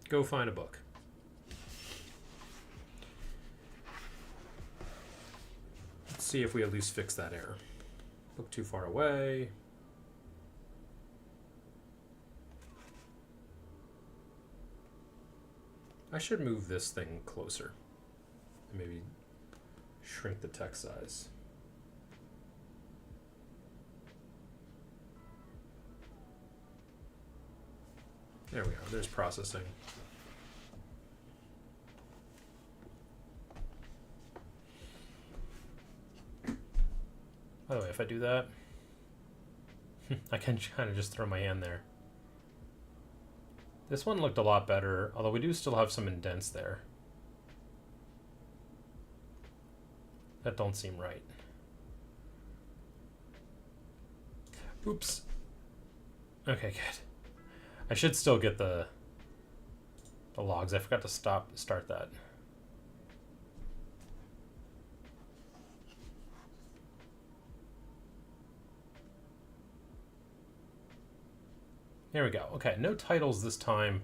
[SPEAKER 1] Go find a book. Let's see if we at least fix that error. Book too far away. I should move this thing closer and maybe shrink the text size. There we go. There's processing. By the way, if I do that, I can kind of just throw my hand there. This one looked a lot better, although we do still have some indents there that don't seem right. Oops. Okay, good. I should still get the logs. I forgot to start that. There we go. Okay, no titles this time,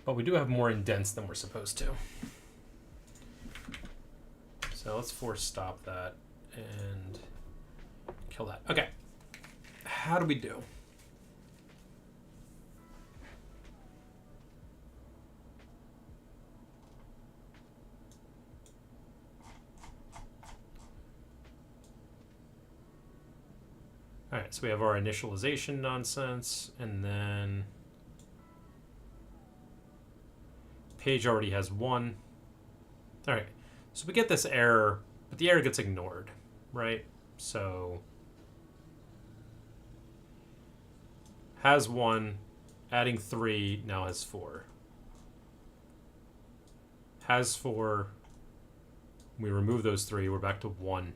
[SPEAKER 1] but we do have more indents than we're supposed to. So let's force stop that and kill that. Okay, how do we do? All right, so we have our initialization nonsense, and then page already has 1. All right, so we get this error, but the error gets ignored, right? So has 1, adding 3 now has 4. Has 4, we remove those 3, we're back to 1.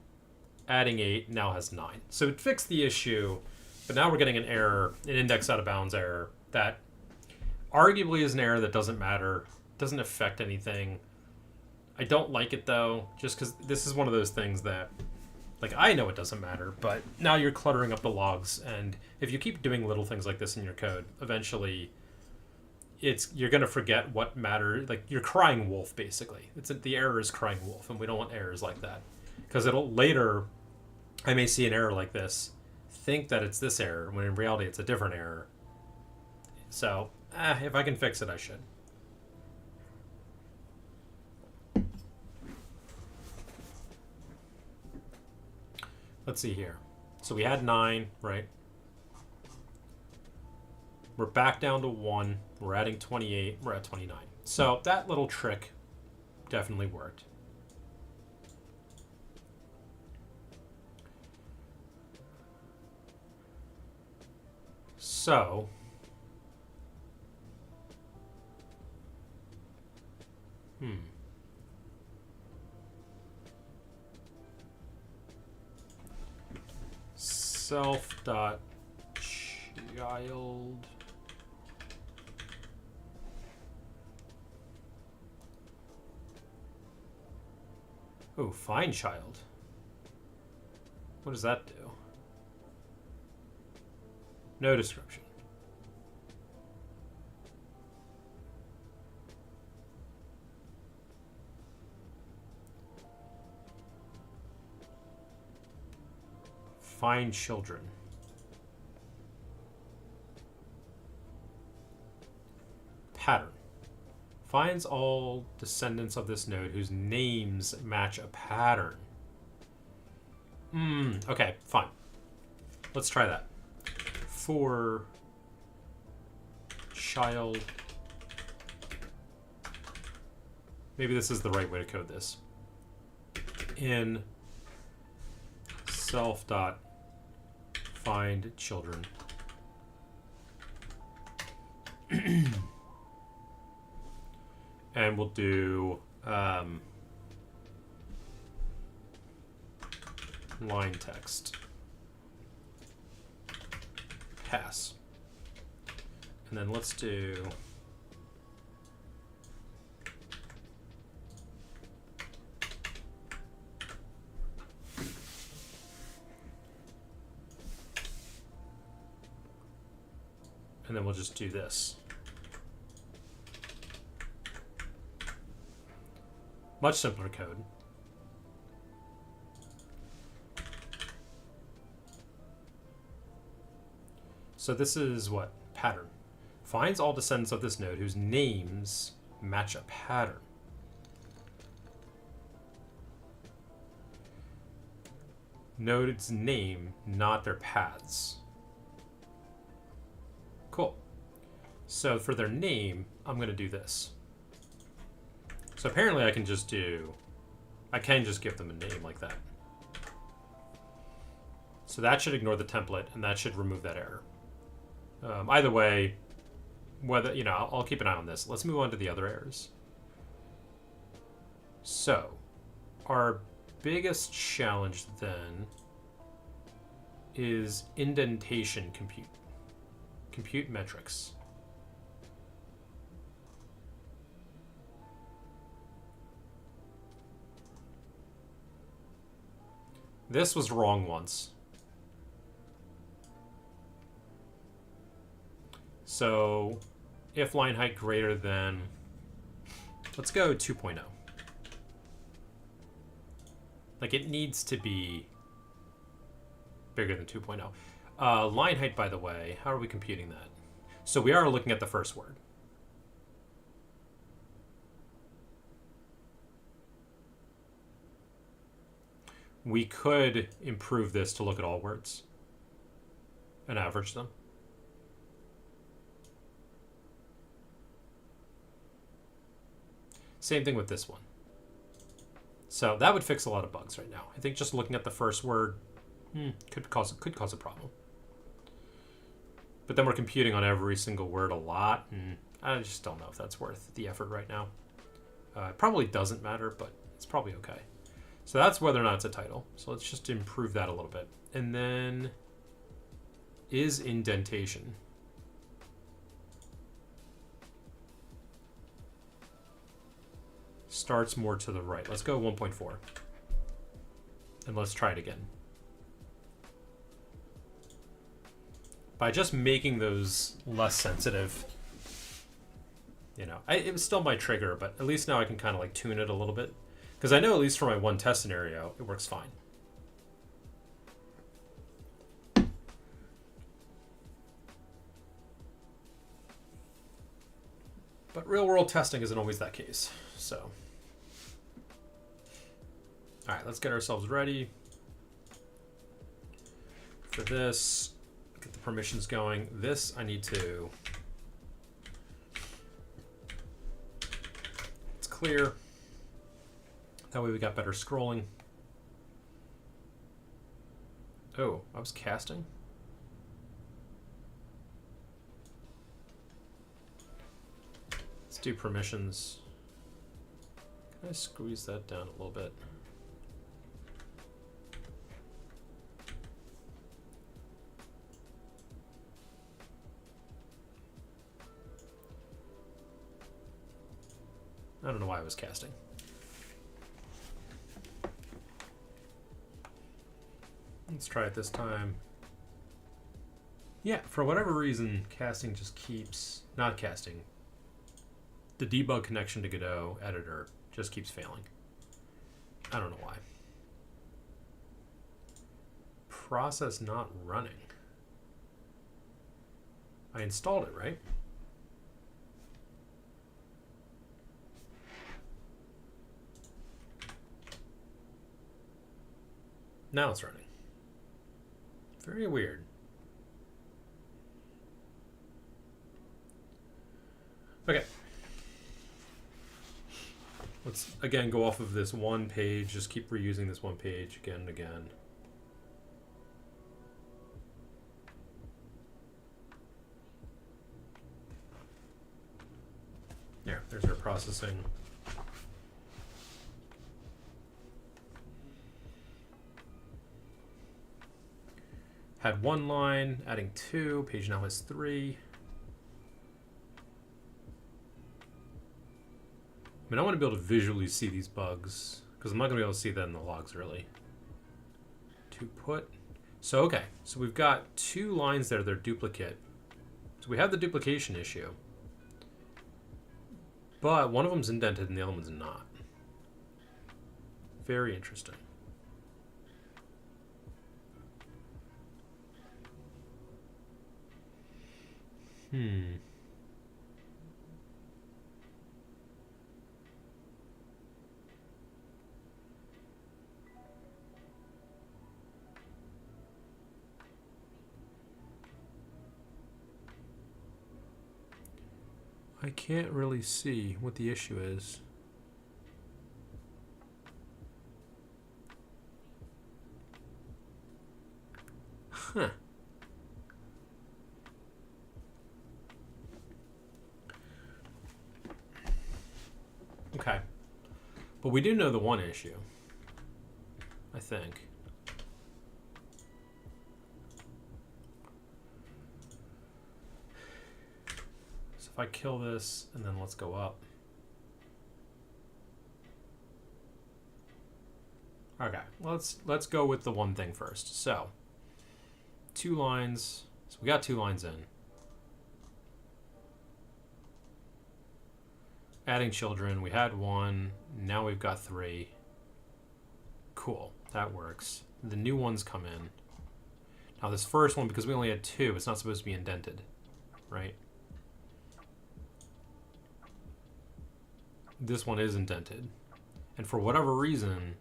[SPEAKER 1] Adding 8 now has 9. So it fixed the issue, but now we're getting an error, an index out of bounds error that arguably is an error that doesn't matter, doesn't affect anything. I don't like it though, just because this is one of those things that, like, I know it doesn't matter, but now you're cluttering up the logs, and if you keep doing little things like this in your code, eventually you're going to forget what matters. Like, you're crying wolf, basically. The error is crying wolf, and we don't want errors like that. Because later, I may see an error like this, think that it's this error, when in reality it's a different error. So, if I can fix it, I should. Let's see here. So we had 9, right? We're back down to 1. We're adding 28. We're at 29. So that little trick definitely worked. So self dot child find child. What does that do? No description. Find children. Pattern. Finds all descendants of this node whose names match a pattern. Okay, fine. Let's try that. For child. Maybe this is the right way to code this. In self dot find children. And we'll do line text. Pass. And then let's do and then we'll just do this. Much simpler code. So this is what? Pattern. Finds all descendants of this node whose names match a pattern. Node's name, not their paths. Cool. So for their name, I'm going to do this. So apparently I can just give them a name like that. So that should ignore the template, and that should remove that error. Either way, whether, I'll keep an eye on this. Let's move on to the other errors. So our biggest challenge then is indentation compute. Compute metrics. This was wrong once. So if line height greater than, let's go 2.0. Like it needs to be bigger than 2.0. Line height, by the way, how are we computing that? So we are looking at the first word. We could improve this to look at all words and average them. Same thing with this one. So that would fix a lot of bugs right now. I think just looking at the first word could cause a problem. But then we're computing on every single word a lot, and I just don't know if that's worth the effort right now. It probably doesn't matter, but it's probably okay. So that's whether or not it's a title. So let's just improve that a little bit. And then is indentation. Starts more to the right. Let's go 1.4. And let's try it again. By just making those less sensitive, it was still my trigger, but at least now I can kind of like tune it a little bit. Because I know at least for my one test scenario, it works fine. But real world testing isn't always that case. So, all right, let's get ourselves ready. For this, get the permissions going. This I need to. It's clear. That way we got better scrolling. Oh, I was casting? Let's do permissions. Can I squeeze that down a little bit? I don't know why I was casting. Let's try it this time. Yeah, for whatever reason, casting just keeps... Not casting. The debug connection to Godot editor just keeps failing. I don't know why. Process not running. I installed it, right? Now it's running. Very weird. Okay. Let's again go off of this one page, just keep reusing this one page again and again. There's our processing. Had one line, adding 2, page now has 3. I mean, I want to be able to visually see these bugs, because I'm not going to be able to see that in the logs, really. To put... So, okay. So we've got 2 lines there that are duplicate. So we have the duplication issue. But one of them's indented and the other one's not. Very interesting. I can't really see what the issue is. Huh. Okay. But we do know the one issue, I think. So if I kill this and then let's go up. Okay, let's go with the one thing first. So 2 lines. So we got 2 lines in. Adding children, we had 1, now we've got 3. Cool, that works. The new ones come in. Now this first one, because we only had 2, it's not supposed to be indented, right? This one is indented. And for whatever reason,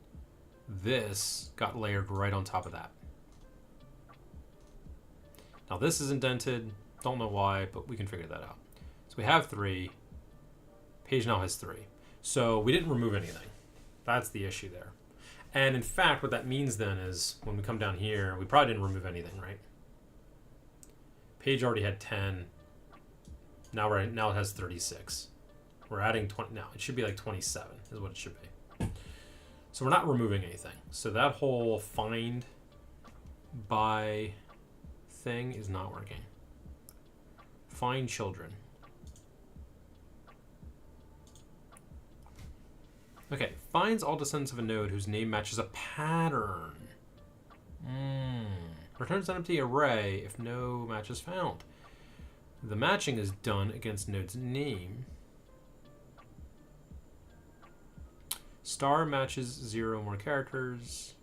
[SPEAKER 1] this got layered right on top of that. Now this is indented, don't know why, but we can figure that out. So we have 3. Page now has 3. So we didn't remove anything. That's the issue there. And in fact, what that means then is when we come down here, we probably didn't remove anything, right? Page already had 10. Now it has 36. We're adding 20. Now it should be like 27 is what it should be. So we're not removing anything. So that whole find by thing is not working. Find children. Okay, finds all descendants of a node whose name matches a pattern. Returns an empty array if no match is found. The matching is done against node's name. Star matches 0 or more characters.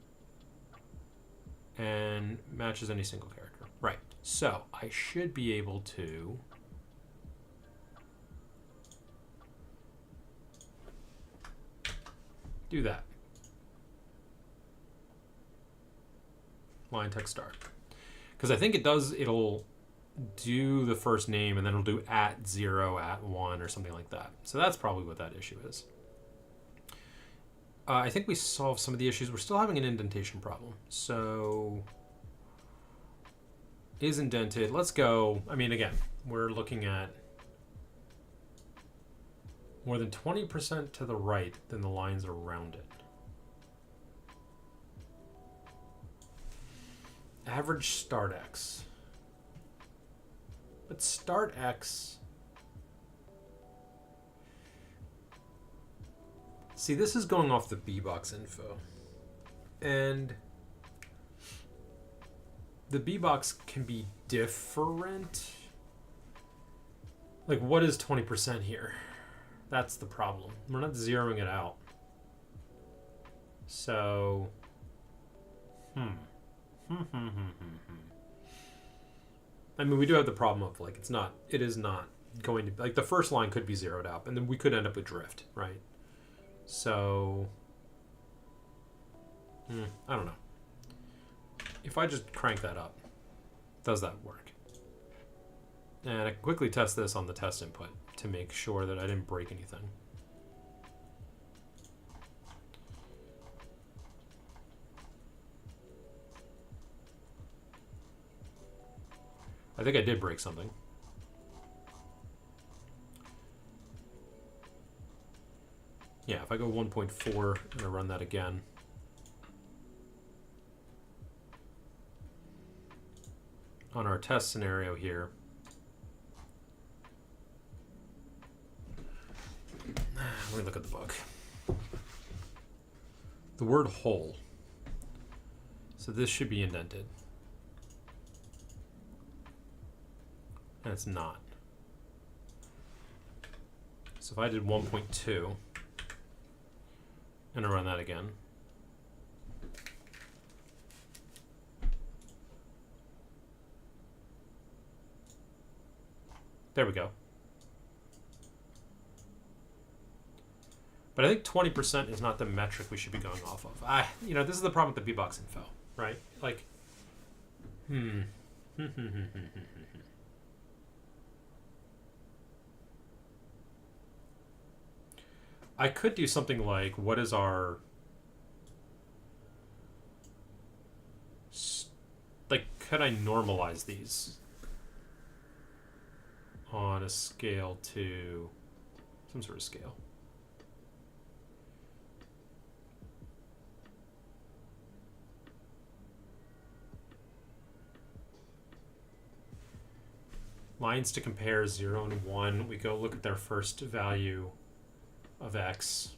[SPEAKER 1] And matches any single character. Right, so I should be able to... do that. Line text star. Because I think it does, it'll do the first name and then it'll do @0, @1 or something like that. So that's probably what that issue is. I think we solved some of the issues. We're still having an indentation problem. So is indented. Let's go. I mean, again, we're looking at more than 20% to the right than the lines around it. Average start X. But start X. See, this is going off the B-box info. And the B-box can be different. Like, what is 20% here? That's the problem. We're not zeroing it out. So, I mean, we do have the problem of, like, it is not going to, like, the first line could be zeroed out, and then we could end up with drift, right? So, I don't know. If I just crank that up, does that work? And I can quickly test this on the test input to make sure that I didn't break anything. I think I did break something. Yeah, if I go 1.4 and I run that again. On our test scenario here. Let me look at the book. The word whole. So this should be indented. And it's not. So if I did 1.2 and I run that again. There we go. But I think 20% is not the metric we should be going off of. You know, this is the problem with the B-box info, right? Like, I could do something like, what is our, like, could I normalize these on a scale to some sort of scale? Lines to compare 0 and 1. We go look at their first value of X.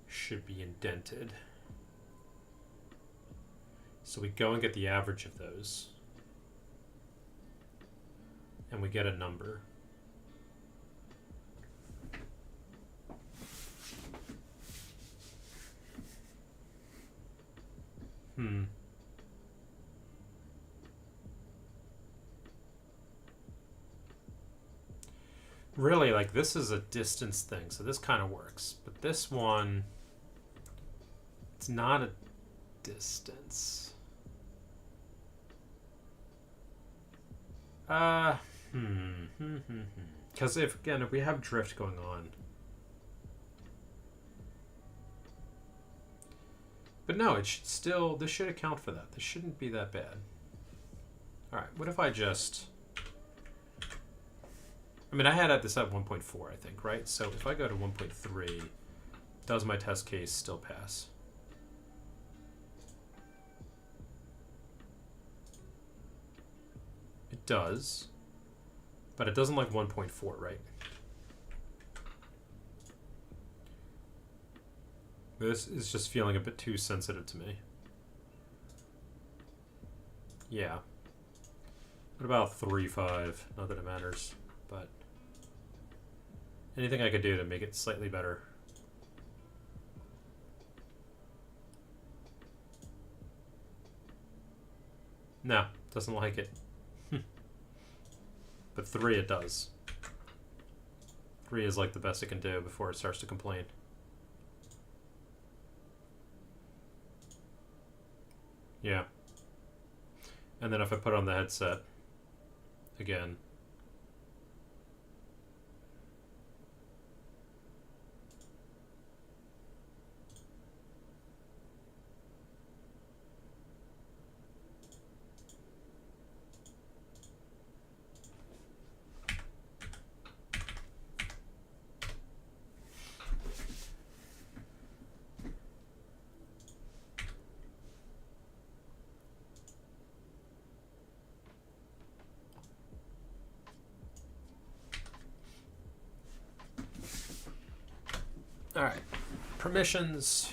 [SPEAKER 1] Should be indented. So we go and get the average of those. And we get a number. Really, like, this is a distance thing, so this kind of works. But this one, it's not a distance. Because if we have drift going on. But no, it should still, this should account for that. This shouldn't be that bad. All right, what if I just, I mean, I had this at 1.4, I think, right? So if I go to 1.3, does my test case still pass? It does, but it doesn't like 1.4, right? This is just feeling a bit too sensitive to me. Yeah. What about 3.5? Not that it matters, but anything I could do to make it slightly better. No, doesn't like it. But 3 it does. 3 is like the best it can do before it starts to complain. Yeah. And then if I put on the headset again. All right, permissions.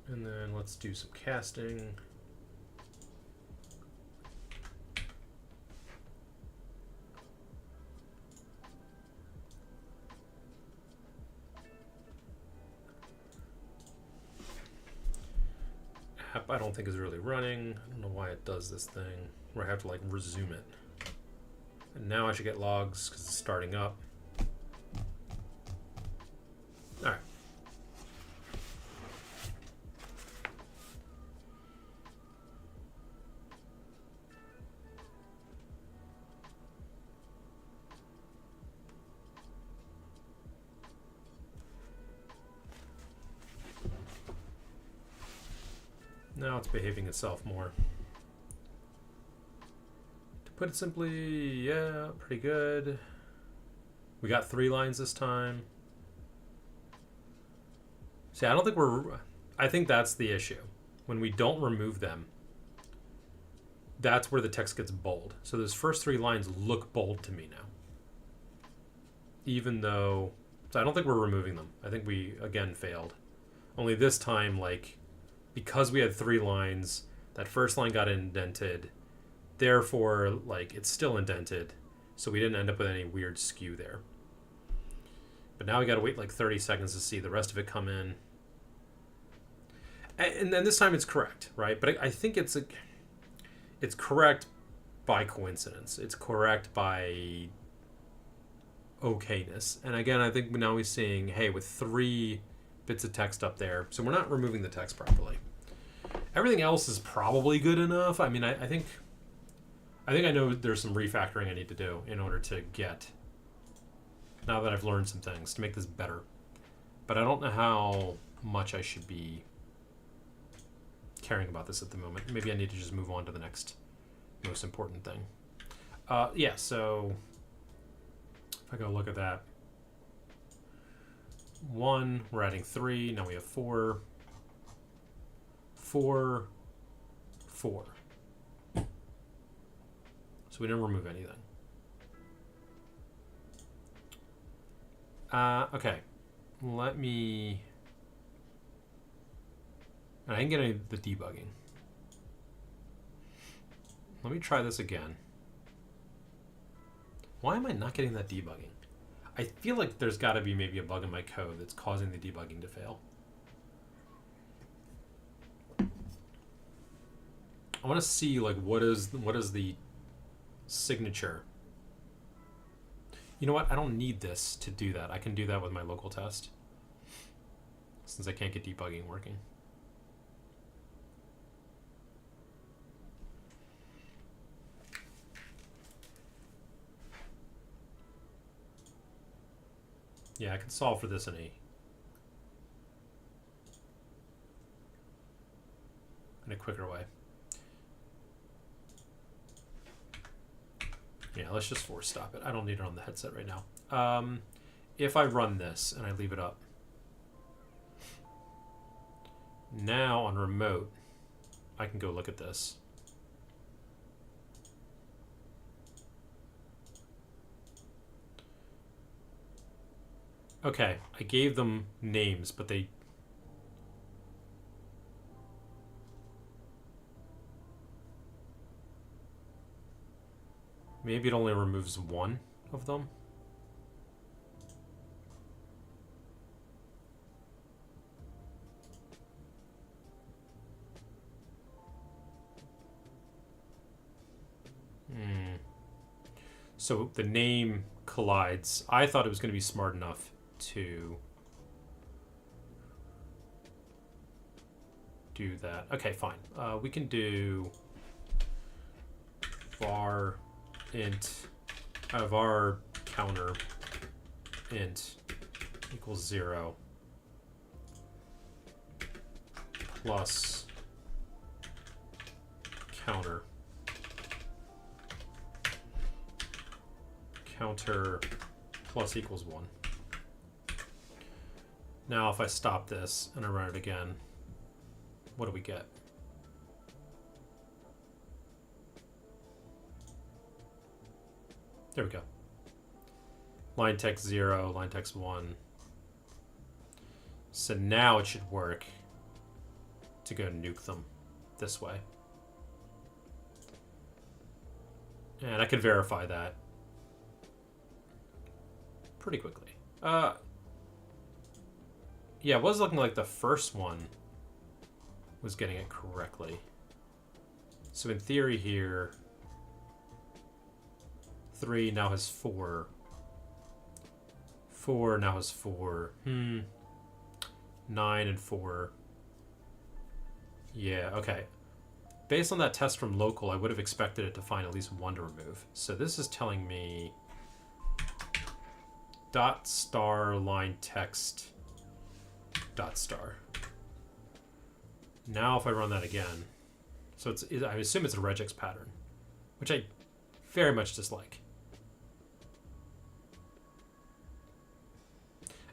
[SPEAKER 1] And then let's do some casting. App I don't think is really running. I don't know why it does this thing where I have to like resume it. And now I should get logs because it's starting up. All right. Now it's behaving itself more. To put it simply, yeah, pretty good. We got 3 lines this time. See, I don't think I think that's the issue. When we don't remove them, that's where the text gets bold. So those first 3 lines look bold to me now. Even though, so I don't think we're removing them. I think we, again, failed. Only this time, like, because we had 3 lines, that first line got indented. Therefore, like, it's still indented. So we didn't end up with any weird skew there. But now we got to wait like 30 seconds to see the rest of it come in. And then this time it's correct, right? But I think it's correct by coincidence. It's correct by okayness. And again, I think now we're seeing, hey, with 3 bits of text up there, so we're not removing the text properly. Everything else is probably good enough. I mean, I think I know there's some refactoring I need to do in order to get, now that I've learned some things, to make this better. But I don't know how much I should be caring about this at the moment. Maybe I need to just move on to the next most important thing. Yeah, so if I go look at that. 1, we're adding 3, now we have 4. 4, 4. So we didn't remove anything. Okay, let me, and I didn't get any of the debugging. Let me try this again. Why am I not getting that debugging? I feel like there's got to be maybe a bug in my code that's causing the debugging to fail. I want to see like what is the signature. You know what? I don't need this to do that. I can do that with my local test, since I can't get debugging working. Yeah, I can solve for this in a quicker way. Yeah, let's just force stop it. I don't need it on the headset right now. If I run this and I leave it up, now on remote, I can go look at this. Okay, I gave them names, but they... Maybe it only removes 1 of them. So the name collides. I thought it was going to be smart enough to do that. Okay, fine. We can do var int var counter int equals 0 plus counter plus equals 1. Now if I stop this and I run it again, what do we get? There we go. Line text 0, line text 1. So now it should work to go nuke them this way. And I could verify that pretty quickly. Yeah, it was looking like the first one was getting it correctly. So in theory here, 3 now has 4. 4 now has 4. 9 and 4. Yeah, okay. Based on that test from local, I would have expected it to find at least 1 to remove. So this is telling me dot star line text dot star. Now if I run that again, so I assume it's a regex pattern, which I very much dislike.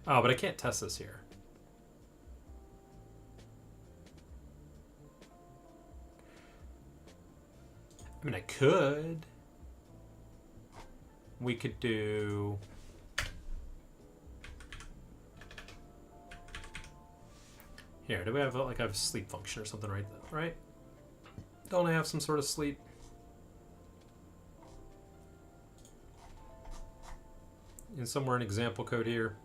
[SPEAKER 1] Oh, but I can't test this here. I mean, I could. We could do... Here, do we have like a sleep function or something right? Don't I have some sort of sleep? And somewhere in example code here.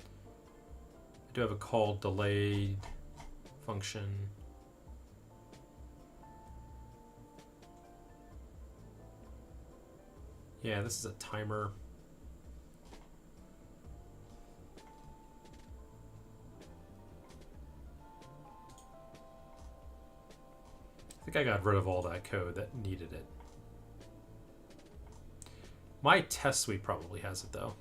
[SPEAKER 1] I do have a call delayed function. Yeah, this is a timer. I think I got rid of all that code that needed it. My test suite probably has it though.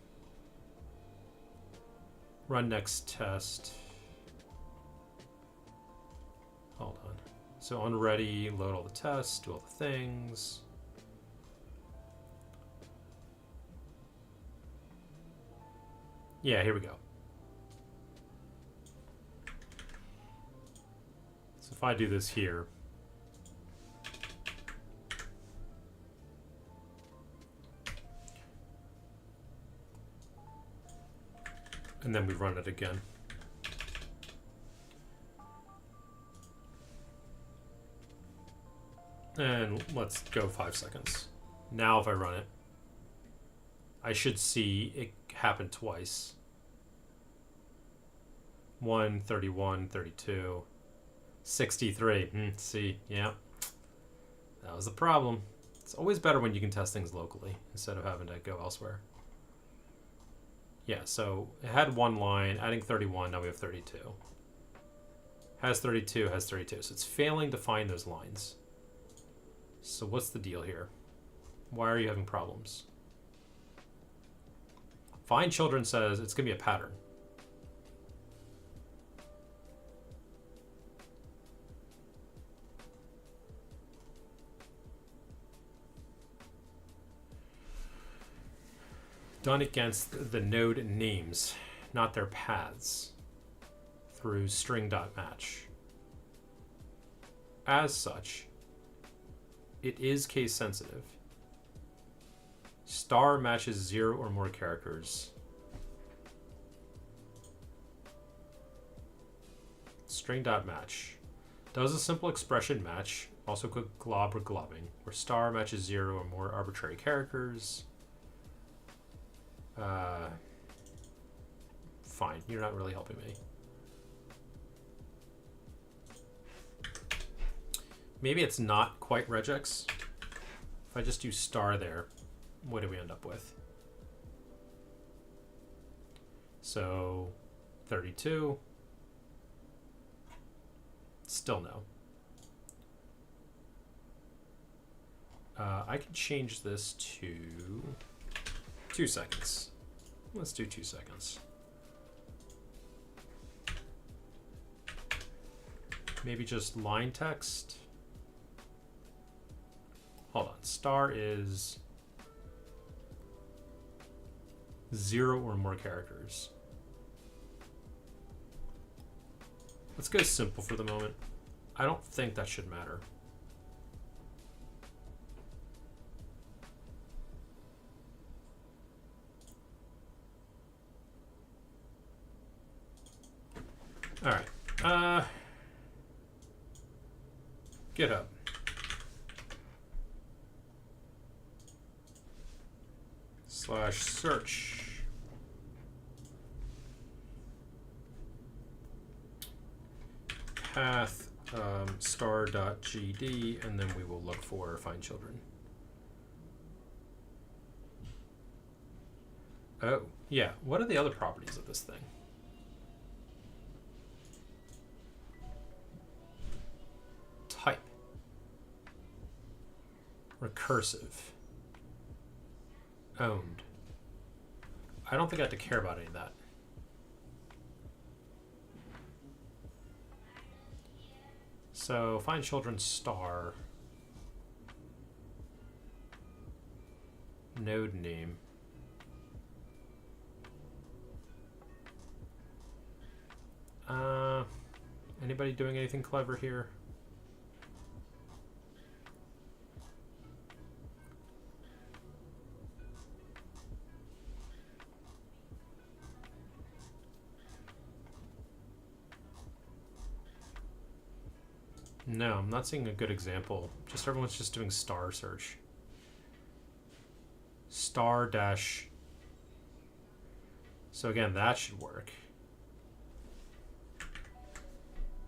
[SPEAKER 1] Run next test. Hold on. So on ready, load all the tests, do all the things. Yeah, here we go. So if I do this here, and then we run it again. And let's go 5 seconds. Now if I run it, I should see it happen twice. 1, 31, 32, 63. See, yeah. That was the problem. It's always better when you can test things locally instead of having to go elsewhere. Yeah, so it had 1 line, adding 31, now we have 32. Has 32, has 32. So it's failing to find those lines. So what's the deal here? Why are you having problems? Find children says it's going to be a pattern. Done against the node names, not their paths, through string.match. As such, it is case sensitive. Star matches 0 or more characters. String.match. Does a simple expression match, also called glob or globbing, where star matches 0 or more arbitrary characters. Fine, you're not really helping me. Maybe it's not quite regex. If I just do star there, what do we end up with? So 32. Still no. I can change this to 2 seconds. Let's do 2 seconds. Maybe just line text. Hold on. Star is 0 or more characters. Let's go simple for the moment. I don't think that should matter. All right. GitHub. /search. Path star.gd, and then we will look for find children. Oh, yeah. What are the other properties of this thing? Type. Recursive. Owned. I don't think I have to care about any of that. So find children star. Node name. Anybody doing anything clever here? No, I'm not seeing a good example. Just everyone's just doing star search. Star dash. So again, that should work.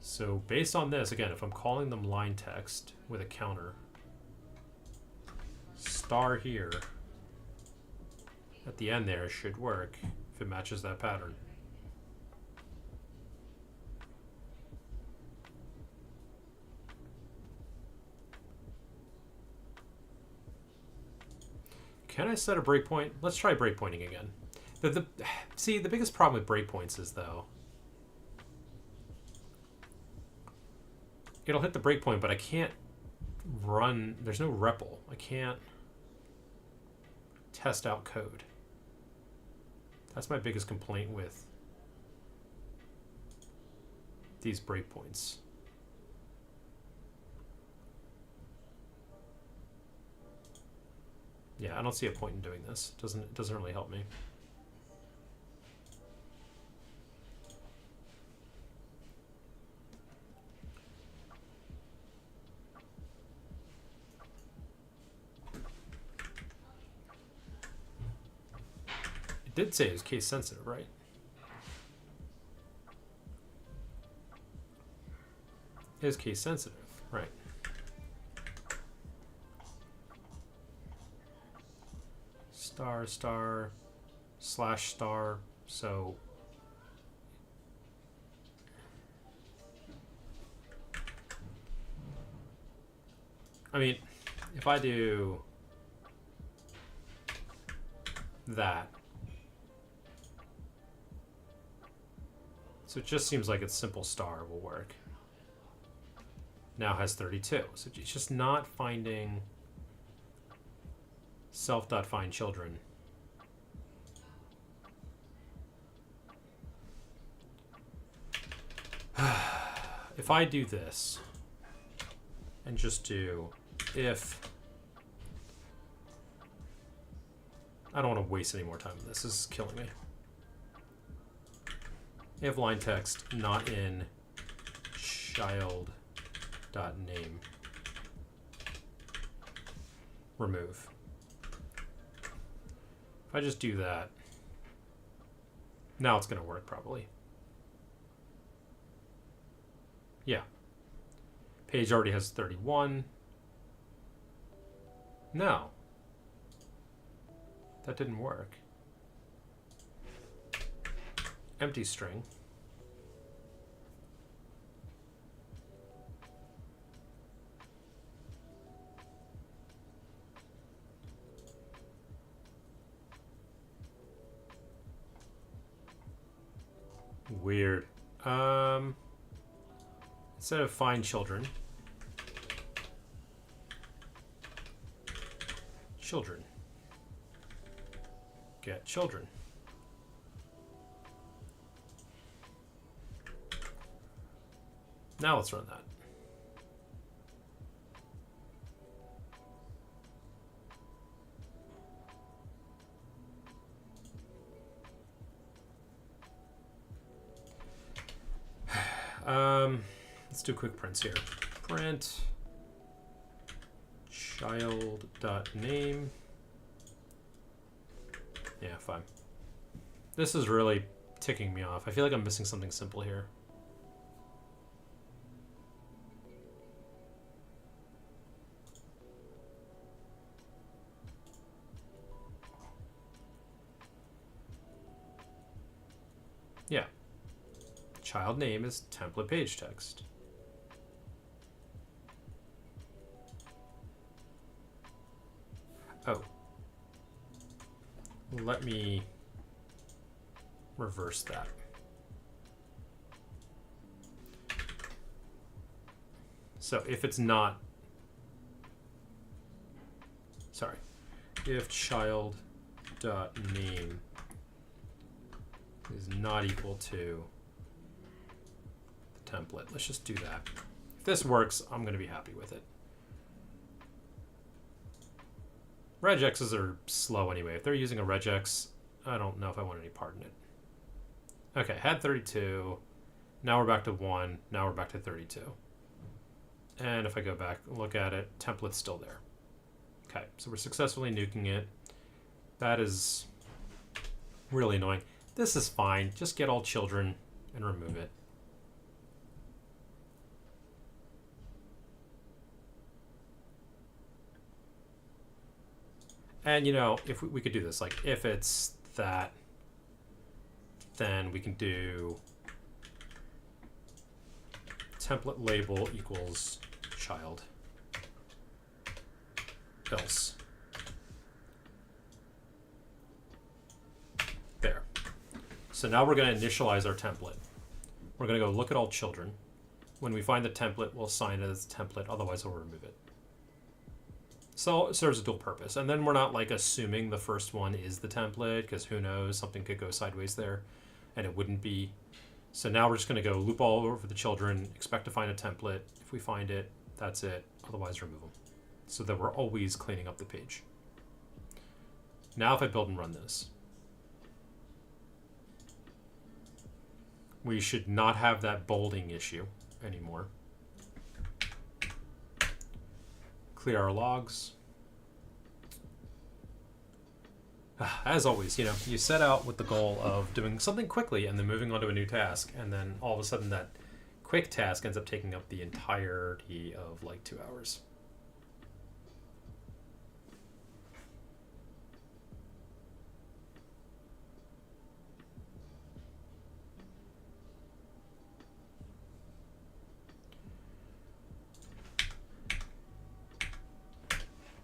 [SPEAKER 1] So based on this, again, if I'm calling them line text with a counter, star here at the end there should work if it matches that pattern. Can I set a breakpoint? Let's try breakpointing again. See, the biggest problem with breakpoints is, though, it'll hit the breakpoint, but I can't run. There's no REPL. I can't test out code. That's my biggest complaint with these breakpoints. Yeah, I don't see a point in doing this. It doesn't really help me. It did say it was case sensitive, right? It is case sensitive, right? Star star slash star. So I mean, if I do that, so it just seems like it's simple star will work. Now has 32. So it's just not finding self.find children. If I do this and just do if, I don't want to waste any more time on this. This is killing me. If line text not in child.name, remove. If I just do that, now it's going to work probably. Yeah. Page already has 31. No. That didn't work. Empty string. Weird. Instead of find children, children. Get children. Now let's run that. Let's do quick prints here. Print child.name. Yeah, fine. This is really ticking me off. I feel like I'm missing something simple here. Yeah. Child name is template page text. Oh. Let me reverse that. So if it's not, sorry, if child dot name is not equal to the template, let's just do that. If this works, I'm going to be happy with it. Regexes are slow anyway. If they're using a regex, I don't know if I want any part in it. Okay, had 32. Now we're back to 1. Now we're back to 32. And if I go back and look at it, template's still there. Okay, so we're successfully nuking it. That is really annoying. This is fine. Just get all children and remove it. And, you know, if we could do this, like, if it's that, then we can do template label equals child, else. There. So now we're going to initialize our template. We're going to go look at all children. When we find the template, we'll assign it as template, otherwise we'll remove it. So it serves a dual purpose. And then we're not like assuming the first one is the template, because who knows, something could go sideways there and it wouldn't be. So now we're just going to go loop all over the children, expect to find a template. If we find it, that's it. Otherwise remove them. So that we're always cleaning up the page. Now if I build and run this, we should not have that bolding issue anymore. Clear our logs. As always, you know, you set out with the goal of doing something quickly and then moving on to a new task, and then all of a sudden that quick task ends up taking up the entirety of like 2 hours.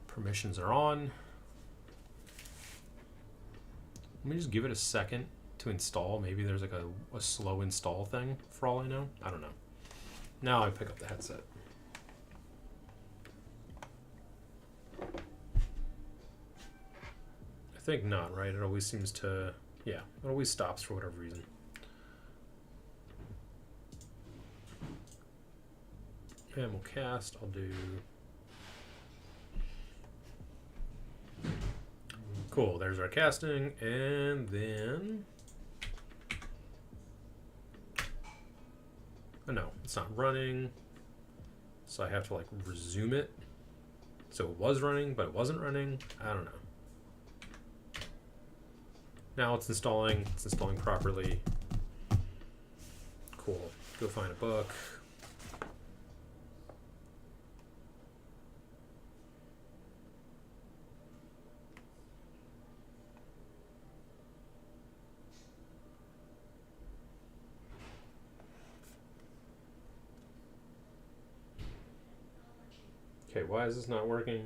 [SPEAKER 1] Permissions are on. Let me just give it a second to install. Maybe there's like a slow install thing for all I know. I don't know. Now I pick up the headset. I think not, right? It always seems to, yeah, it always stops for whatever reason. And we'll cast, I'll do. Cool, there's our casting, and then, oh no, it's not running, so I have to like resume it. So it was running, but it wasn't running. I don't know. Now it's installing properly. Cool, go find a book. Okay, why is this not working?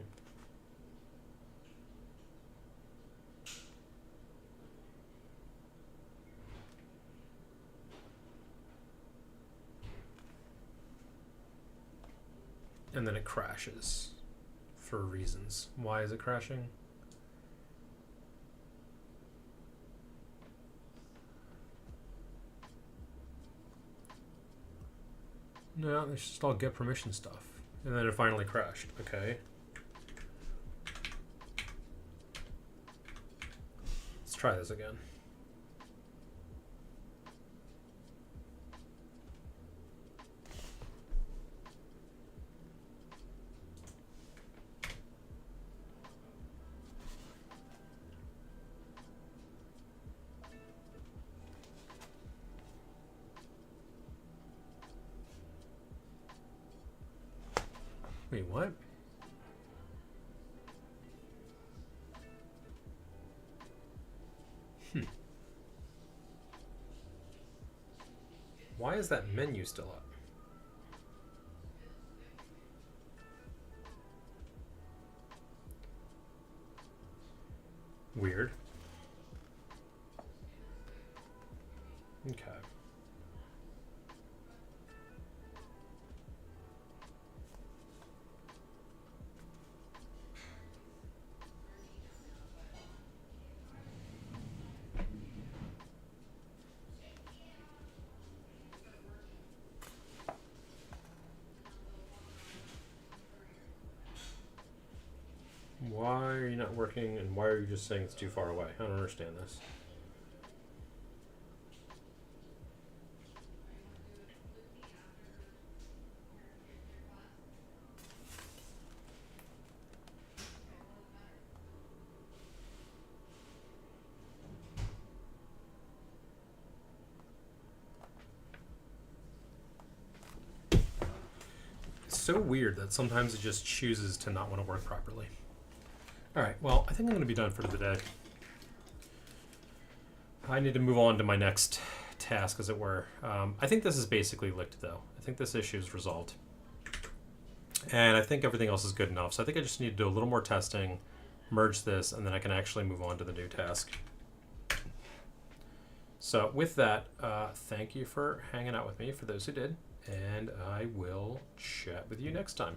[SPEAKER 1] And then it crashes for reasons. Why is it crashing? No, it's just all get permission stuff. And then it finally crashed. Okay. Let's try this again. Wait, what? Why is that menu still up? Weird. Okay. Why are you not working, and why are you just saying it's too far away? I don't understand this. It's so weird that sometimes it just chooses to not want to work properly. All right, well, I think I'm going to be done for today. I need to move on to my next task, as it were. I think this is basically licked, though. I think this issue is resolved. And I think everything else is good enough. So I think I just need to do a little more testing, merge this, and then I can actually move on to the new task. So with that, thank you for hanging out with me, for those who did. And I will chat with you next time.